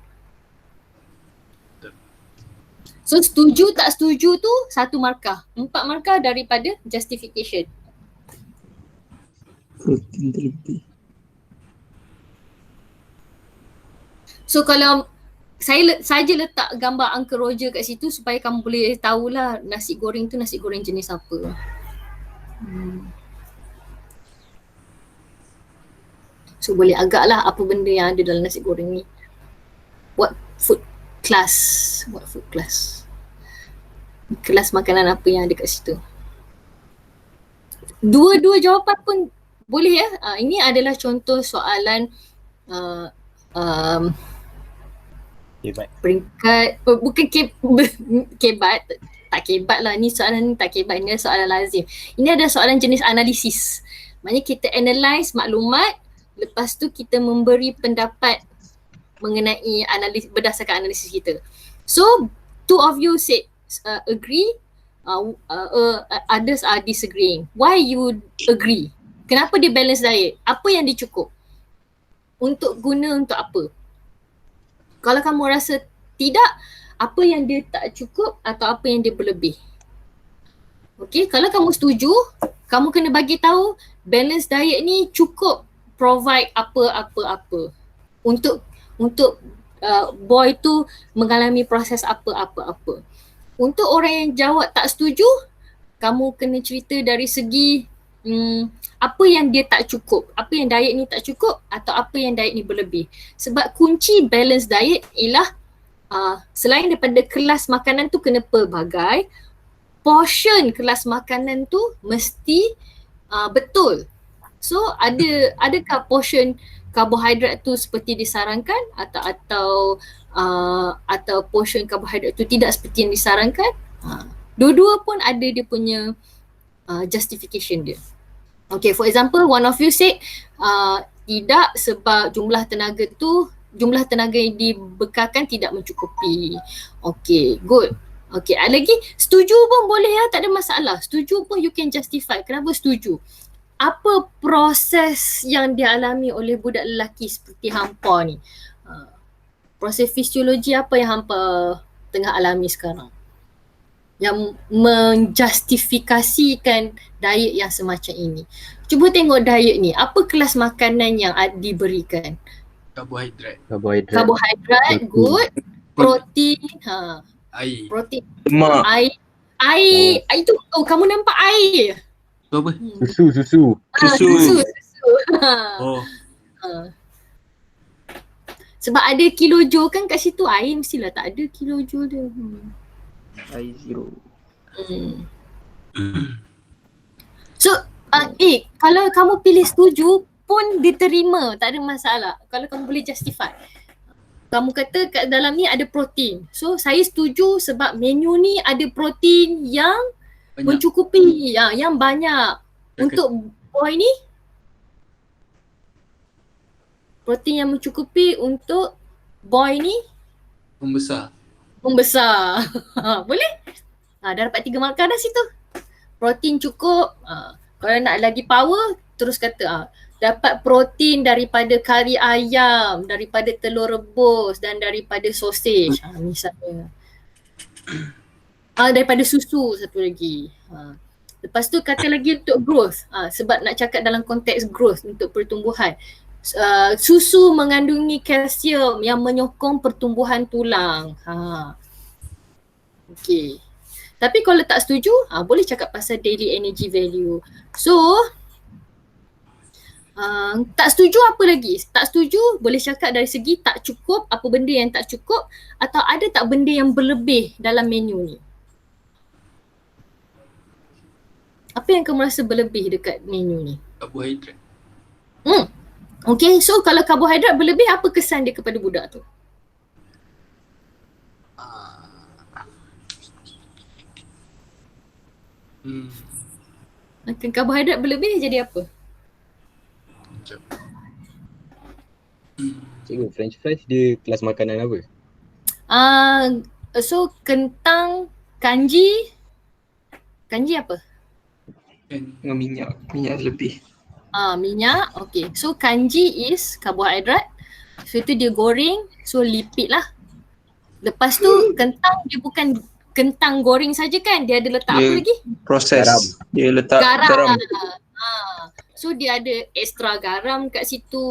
So setuju tak setuju tu 1 markah, 4 markah daripada justification. So kalau saya saja letak gambar Uncle Roger kat situ supaya kamu boleh tahulah nasi goreng tu nasi goreng jenis apa. So boleh agaklah apa benda yang ada dalam nasi goreng ni. What food class? Kelas makanan apa yang ada kat situ. Dua-dua jawapan pun boleh ya. Ini adalah contoh soalan peringkat bukan kebat, tak kebat lah, ni soalan ni tak kebat, ni soalan lazim. Ini adalah soalan jenis analisis. Maknanya kita analyse maklumat, lepas tu kita memberi pendapat mengenai berdasarkan analisis kita. So 2 of you said agree, others are disagreeing. Why you agree? Kenapa dia balance diet? Apa yang dia cukup? Untuk apa? Kalau kamu rasa tidak, apa yang dia tak cukup atau apa yang dia berlebih? Okay, kalau kamu setuju, kamu kena bagi tahu balance diet ni cukup provide apa-apa untuk boy tu mengalami proses apa-apa. Untuk orang yang jawab tak setuju, kamu kena cerita dari segi apa yang dia tak cukup, apa yang diet ni tak cukup atau apa yang diet ni berlebih. Sebab kunci balance diet ialah selain daripada kelas makanan tu kena pelbagai, portion kelas makanan tu mesti betul. So adakah portion karbohidrat tu seperti disarankan atau portion karbohidrat tu tidak seperti yang disarankan? Dua-dua pun ada dia punya justification dia. Okay, for example, one of you said tidak sebab jumlah tenaga yang dibekalkan tidak mencukupi. Okay, good. Okay, ada lagi setuju pun boleh ya, tak ada masalah. Setuju pun you can justify. Kenapa setuju? Apa proses yang dialami oleh budak lelaki seperti hampa ni? Proses fisiologi apa yang hampa tengah alami sekarang? Yang menjustifikasikan diet yang semacam ini. Cuba tengok diet ni, apa kelas makanan yang diberikan? Karbohidrat. Karbohidrat, good. Protein, Air. protein, Lemak. air itu, kamu nampak air? Tu apa? Susu. Susu. Susu. Oh. Sebab ada kilojoule kan kat situ, air mestilah tak ada kilojoule dia. Air zero. So, kalau kamu pilih setuju pun diterima, tak ada masalah. Kalau kamu boleh justify. Kamu kata kat dalam ni ada protein. So, saya setuju sebab menu ni ada protein yang Banyak. mencukupi, yang banyak. Untuk boy ni, protein yang mencukupi untuk boy ni Membesar. Boleh? Dah dapat 3 markah dah situ. Protein cukup. Kalau nak lagi power, terus kata dapat protein daripada kari ayam, daripada telur rebus dan daripada sausage. Misalnya. Daripada susu satu lagi. Lepas tu kata lagi untuk growth. Sebab nak cakap dalam konteks growth untuk pertumbuhan. Susu mengandungi kalsium yang menyokong pertumbuhan tulang. Okay. Tapi kalau tak setuju, boleh cakap pasal daily energy value. So, tak setuju apa lagi? Tak setuju boleh cakap dari segi tak cukup, apa benda yang tak cukup, atau ada tak benda yang berlebih dalam menu ni? Apa yang kamu rasa berlebih dekat menu ni? Karbohidrat. Okay, so kalau karbohidrat berlebih, apa kesan dia kepada budak tu? Karbohidrat berlebih jadi apa? Cikgu, French fries dia kelas makanan apa? So kentang, kanji apa? Dengan minyak lebih. Minyak, okay. So kanji is karbohidrat. So itu dia goreng, so lipid lah. Lepas tu kentang dia bukan kentang goreng saja kan, dia ada letak apa lagi? Proses. Garam. Dia letak garam. So dia ada ekstra garam kat situ,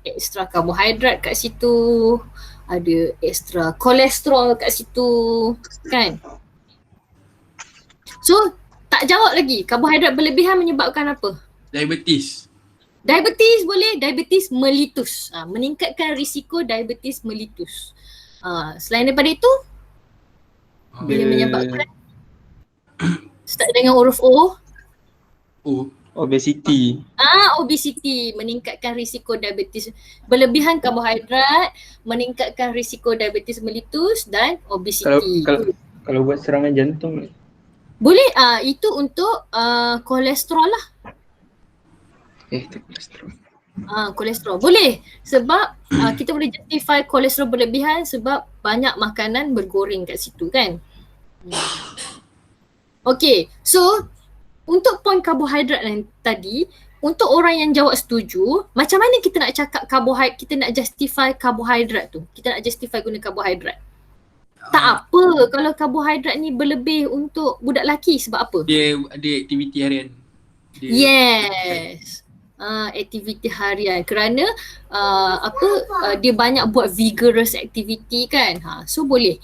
ekstra karbohidrat kat situ, ada ekstra kolesterol kat situ kan. So tak jawab lagi, karbohidrat berlebihan menyebabkan apa? Diabetes. Diabetes boleh, diabetes mellitus. Meningkatkan risiko diabetes mellitus. Selain daripada itu, boleh menyebabkan start dengan huruf O. Obesity. Obesity, meningkatkan risiko diabetes. Berlebihan karbohidrat meningkatkan risiko diabetes mellitus dan obesity. Kalau buat serangan jantung. Boleh, itu untuk kolesterol lah. Kolesterol. Kolesterol boleh sebab kita boleh justify kolesterol berlebihan sebab banyak makanan bergoreng kat situ kan. Okay, so untuk poin karbohidrat yang tadi, untuk orang yang jawab setuju, macam mana kita nak cakap karbohidrat, kita nak justify karbohidrat tu, kita nak justify guna karbohidrat. Tak apa kalau karbohidrat ni berlebih untuk budak lelaki, sebab apa? Dia ada aktiviti harian. Yes. Aktiviti harian kerana dia banyak buat vigorous activity kan. So boleh.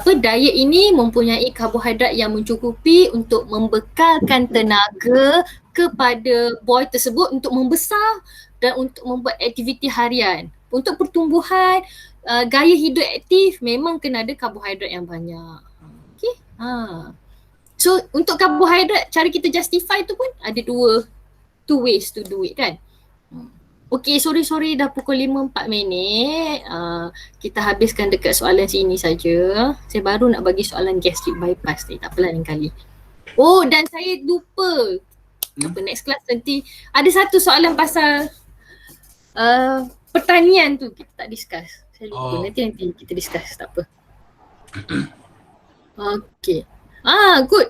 Diet ini mempunyai karbohidrat yang mencukupi untuk membekalkan tenaga kepada boy tersebut untuk membesar dan untuk membuat aktiviti harian. Untuk pertumbuhan, gaya hidup aktif memang kena ada karbohidrat yang banyak. Okay. So untuk karbohidrat, cara kita justify tu pun ada dua two ways to do it kan. Okay, sorry dah pukul 5:04. Kita habiskan dekat soalan sini saja. Saya baru nak bagi soalan gastric bypass ni, tak apalah lain kali. Oh, dan saya lupa. Apa next class nanti ada satu soalan pasal pertanian tu kita tak discuss. Saya lupa, nanti kita discuss, tak apa. Okay. Good.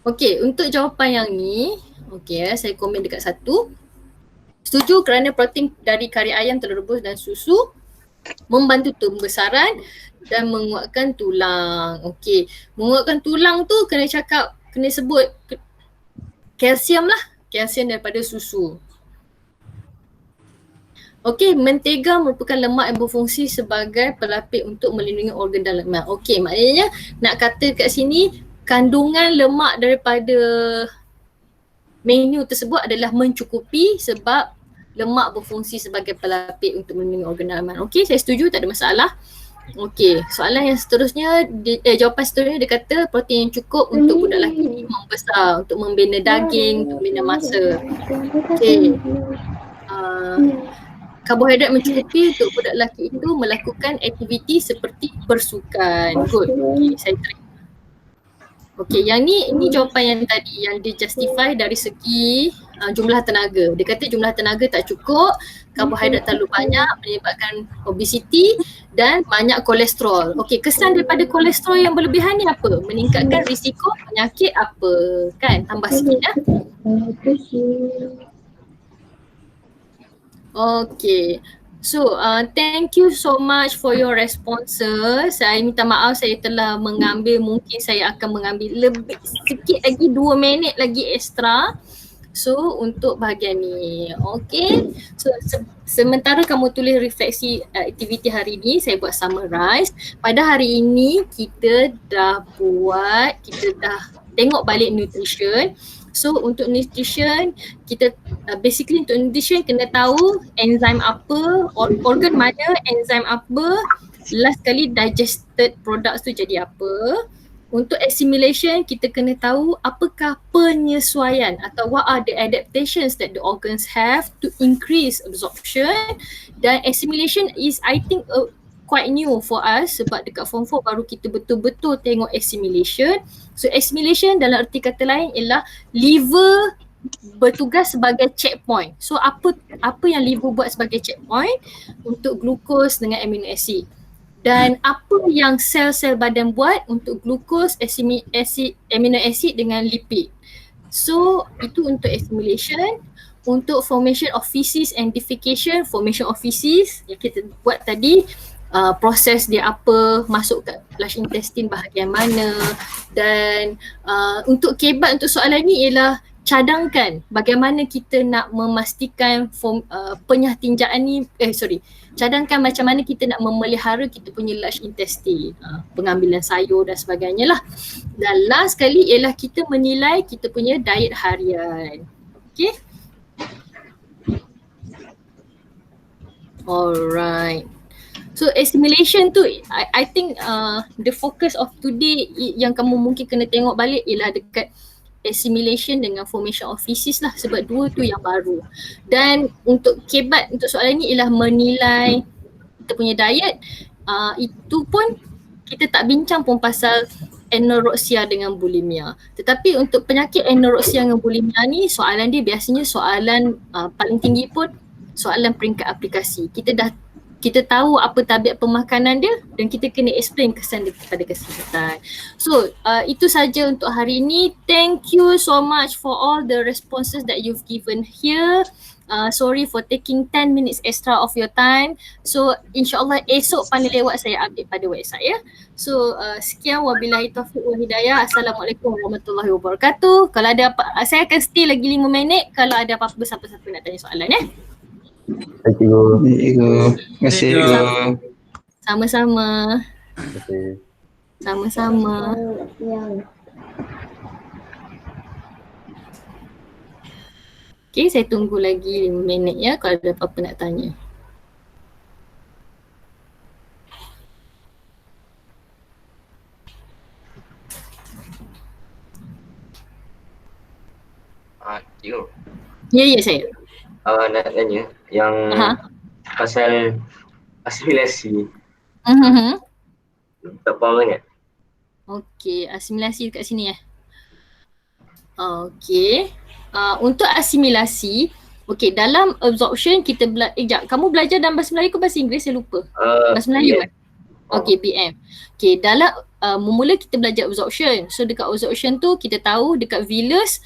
Okay, untuk jawapan yang ni, okay, saya komen dekat 1. Setuju kerana protein dari kari ayam, telur rebus dan susu membantu pembesaran dan menguatkan tulang. Okay, menguatkan tulang tu kena sebut kalsium lah. Kalsium daripada susu. Okay, mentega merupakan lemak yang berfungsi sebagai pelapis untuk melindungi organ dalam. Okay, maknanya nak kata kat sini kandungan lemak daripada menu tersebut adalah mencukupi sebab lemak berfungsi sebagai pelapis untuk melindungi organ dalaman. Okey, saya setuju, tak ada masalah. Okey, soalan yang seterusnya, jawapan seterusnya dia kata protein yang cukup untuk budak lelaki ini membesar, untuk membina daging, untuk membina masa. Okey. Karbohidrat mencukupi untuk budak lelaki itu melakukan aktiviti seperti bersukan. Good. Okey, saya try. Okay, yang ni jawapan yang tadi yang dia justify dari segi jumlah tenaga. Dia kata jumlah tenaga tak cukup, karbohidrat terlalu banyak menyebabkan obesity dan banyak kolesterol. Okay, kesan daripada kolesterol yang berlebihan ni apa? Meningkatkan risiko penyakit apa? Kan? Tambah sikit ya. Okay. So, thank you so much for your responses. Saya minta maaf saya telah mengambil, mungkin saya akan mengambil lebih sikit lagi 2 minit lagi extra. So, untuk bahagian ni. Okay. So, sementara kamu tulis refleksi aktiviti hari ni, saya buat summarize. Pada hari ini kita dah tengok balik nutrition. So untuk nutrition, kita basically untuk nutrition kena tahu enzim apa, organ mana, enzim apa, last kali digested products tu jadi apa. Untuk assimilation, kita kena tahu apakah penyesuaian atau what are the adaptations that the organs have to increase absorption. Dan assimilation is I think quite new for us sebab dekat form 4 baru kita betul-betul tengok assimilation. So assimilation dalam erti kata lain ialah liver bertugas sebagai checkpoint. So apa yang liver buat sebagai checkpoint untuk glukos dengan amino acid. Dan apa yang sel-sel badan buat untuk glukos, amino acid dengan lipid. So itu untuk assimilation. Untuk formation of feces and defecation, formation of feces yang kita buat tadi, proses dia apa, masuk ke large intestine bahagian mana. Dan untuk kebat untuk soalan ni ialah cadangkan bagaimana kita nak memastikan penyatinjaan ni, cadangkan macam mana kita nak memelihara kita punya large intestine, pengambilan sayur dan sebagainya lah. Dan last sekali ialah kita menilai kita punya diet harian. Okay. Alright. So assimilation tu I think the focus of today yang kamu mungkin kena tengok balik ialah dekat assimilation dengan formation of feces lah, sebab dua tu yang baru. Dan untuk kebat untuk soalan ni ialah menilai kita punya diet. Itu pun kita tak bincang pun pasal anoreksia dengan bulimia. Tetapi untuk penyakit anoreksia dengan bulimia ni soalan dia biasanya soalan paling tinggi pun soalan peringkat aplikasi. Kita tahu apa tabiat pemakanan dia dan kita kena explain kesan dia kepada kesihatan. So itu saja untuk hari ini. Thank you so much for all the responses that you've given here. Sorry for taking 10 minutes extra of your time. So insyaAllah esok pandai lewat saya update pada website ya. So sekian, wabillahi taufiq wal hidayah. Assalamualaikum warahmatullahi wabarakatuh. Kalau ada apa, saya akan stay lagi 5 minit kalau ada apa-apa siapa-siapa nak tanya soalan ya. Thank you. Terima kasih. Sama-sama. Terima kasih. Sama-sama. Okay, saya tunggu lagi 5 minit ya kalau ada apa-apa nak tanya. Cikgu, Ya, saya. nak tanya yang pasal asimilasi. Tak faham sangat. Okey, asimilasi dekat sini Okey. Untuk asimilasi, okey, dalam absorption kita kamu belajar dalam bahasa Melayu ke bahasa Inggeris? Saya lupa. Bahasa Melayu kan? Okey, BM. Okey, dalam memula kita belajar absorption. So dekat absorption tu kita tahu dekat villus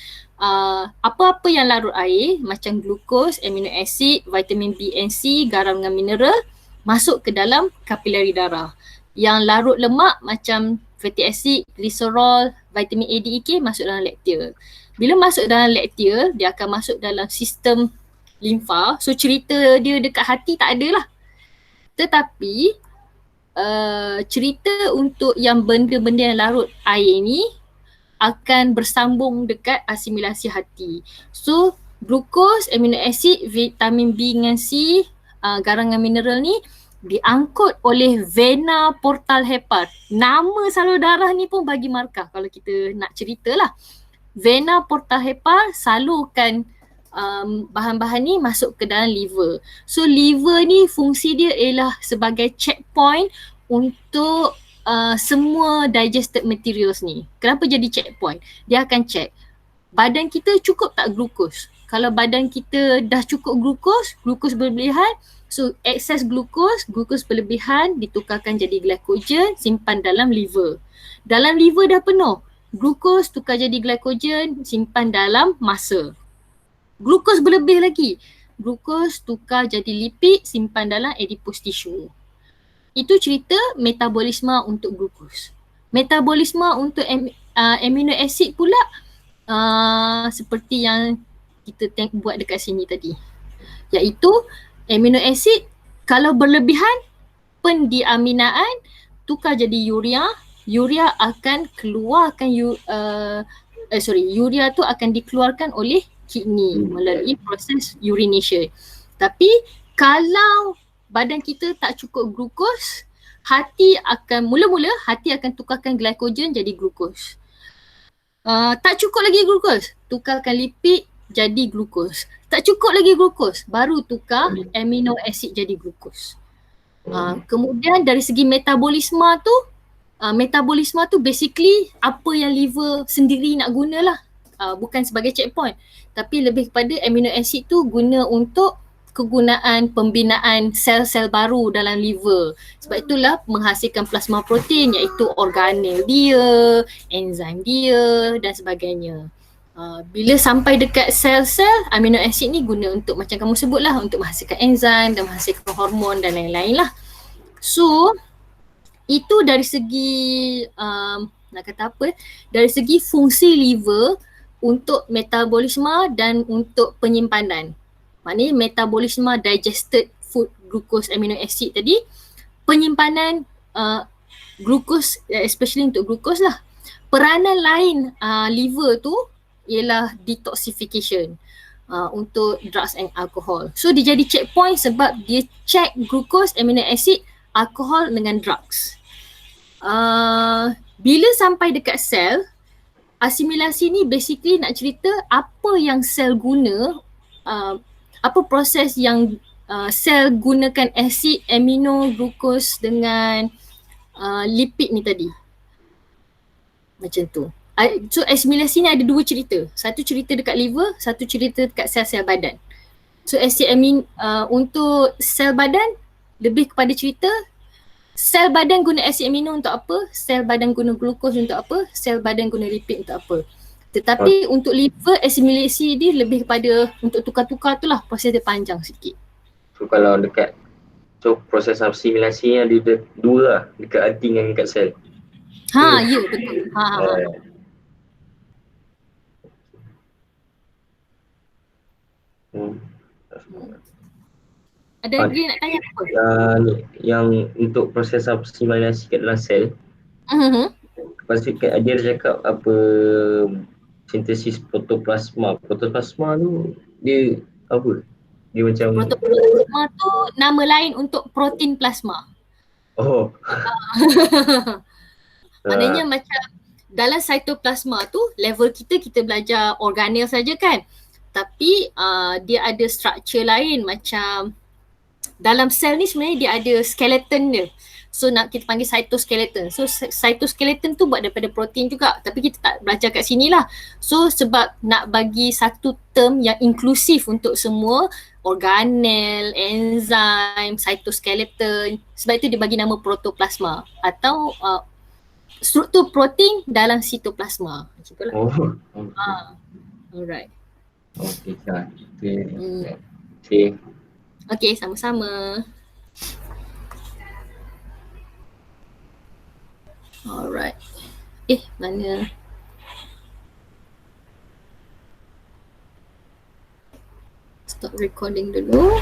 apa-apa yang larut air macam glukos, amino acid, vitamin B and C, garam dengan mineral masuk ke dalam kapilari darah. Yang larut lemak macam fatty acid, glycerol, vitamin A, D, E, K masuk dalam lacteal. Bila masuk dalam lacteal, dia akan masuk dalam sistem limfa. So cerita dia dekat hati tak ada lah. Tetapi cerita untuk yang benda-benda yang larut air ni akan bersambung dekat asimilasi hati. So glukos, amino acid, vitamin B dengan C, garam dengan mineral ni diangkut oleh vena portal hepar. Nama salur darah ni pun bagi markah kalau kita nak ceritalah. Vena portal hepar salurkan bahan-bahan ni masuk ke dalam liver. So liver ni fungsi dia ialah sebagai checkpoint untuk semua digested materials ni. Kenapa jadi checkpoint? Dia akan check badan kita cukup tak glukos. Kalau badan kita dah cukup glukos berlebihan, so excess glukos berlebihan ditukarkan jadi glycogen, simpan dalam liver. Dalam liver dah penuh, glukos tukar jadi glycogen, simpan dalam masa. Glukos berlebih lagi, glukos tukar jadi lipid, simpan dalam adipose tissue. Itu cerita metabolisme untuk glukos. Metabolisme untuk amino acid pula seperti yang kita buat dekat sini tadi, iaitu amino acid kalau berlebihan pendiaminaan tukar jadi urea akan keluarkan urea tu akan dikeluarkan oleh kidney melalui proses urination. Tapi kalau badan kita tak cukup glukos, mula-mula hati akan tukarkan glycogen jadi glukos. Tak cukup lagi glukos, tukarkan lipid jadi glukos. Tak cukup lagi glukos, baru tukar amino acid jadi glukos. Kemudian dari segi metabolisme tu basically apa yang liver sendiri nak gunalah. Bukan sebagai checkpoint, tapi lebih kepada amino acid tu guna untuk kegunaan pembinaan sel-sel baru dalam liver. Sebab itulah menghasilkan plasma protein, iaitu organel dia, enzim dia dan sebagainya. Bila sampai dekat sel-sel, amino acid ni guna untuk macam kamu sebutlah, untuk menghasilkan enzim dan menghasilkan hormon dan lain-lain lah. So itu dari segi dari segi fungsi liver untuk metabolisme dan untuk penyimpanan. Maknanya metabolisme digested food glucose amino acid tadi, penyimpanan glucose, especially untuk glucose lah. Peranan lain liver tu ialah detoxification untuk drugs and alcohol. So dia jadi checkpoint sebab dia check glucose, amino acid, alcohol dengan drugs. Bila sampai dekat sel, asimilasi ni basically nak cerita apa yang sel guna, apa proses yang sel gunakan asid, amino, glukos dengan lipid ni tadi. Macam tu. So asimilasi ni ada dua cerita. Satu cerita dekat liver, satu cerita dekat sel-sel badan. So asid amin untuk sel badan lebih kepada cerita sel badan guna asid amino untuk apa, sel badan guna glukos untuk apa, sel badan guna lipid untuk apa. Tetapi untuk liver asimilasi dia lebih kepada untuk tukar-tukar tu lah, proses dia panjang sikit. So kalau dekat, so proses asimilasi ada dua lah, dekat hati dengan dekat sel. Ya betul. Ada lagi nak tanya apa? Yang untuk proses asimilasi kat dalam sel, lepas tu dia ada cakap apa sintesis protoplasma. Protoplasma tu dia apa? Dia macam protoplasma tu nama lain untuk protein plasma. Oh. Maknanya macam dalam cytoplasma tu level kita belajar organel saja kan. tapi dia ada structure lain macam dalam sel ni sebenarnya dia ada skeleton dia. So kita panggil cytoskeleton. So cytoskeleton tu buat daripada protein juga, tapi kita tak belajar kat sini lah. So sebab nak bagi satu term yang inklusif untuk semua organel, enzim, cytoskeleton, sebab itu dia bagi nama protoplasma atau struktur protein dalam sitoplasma. Macam itulah. Alright. Okey Kak. Okay. Okay, sama-sama. Alright. Mana? Stop recording dulu.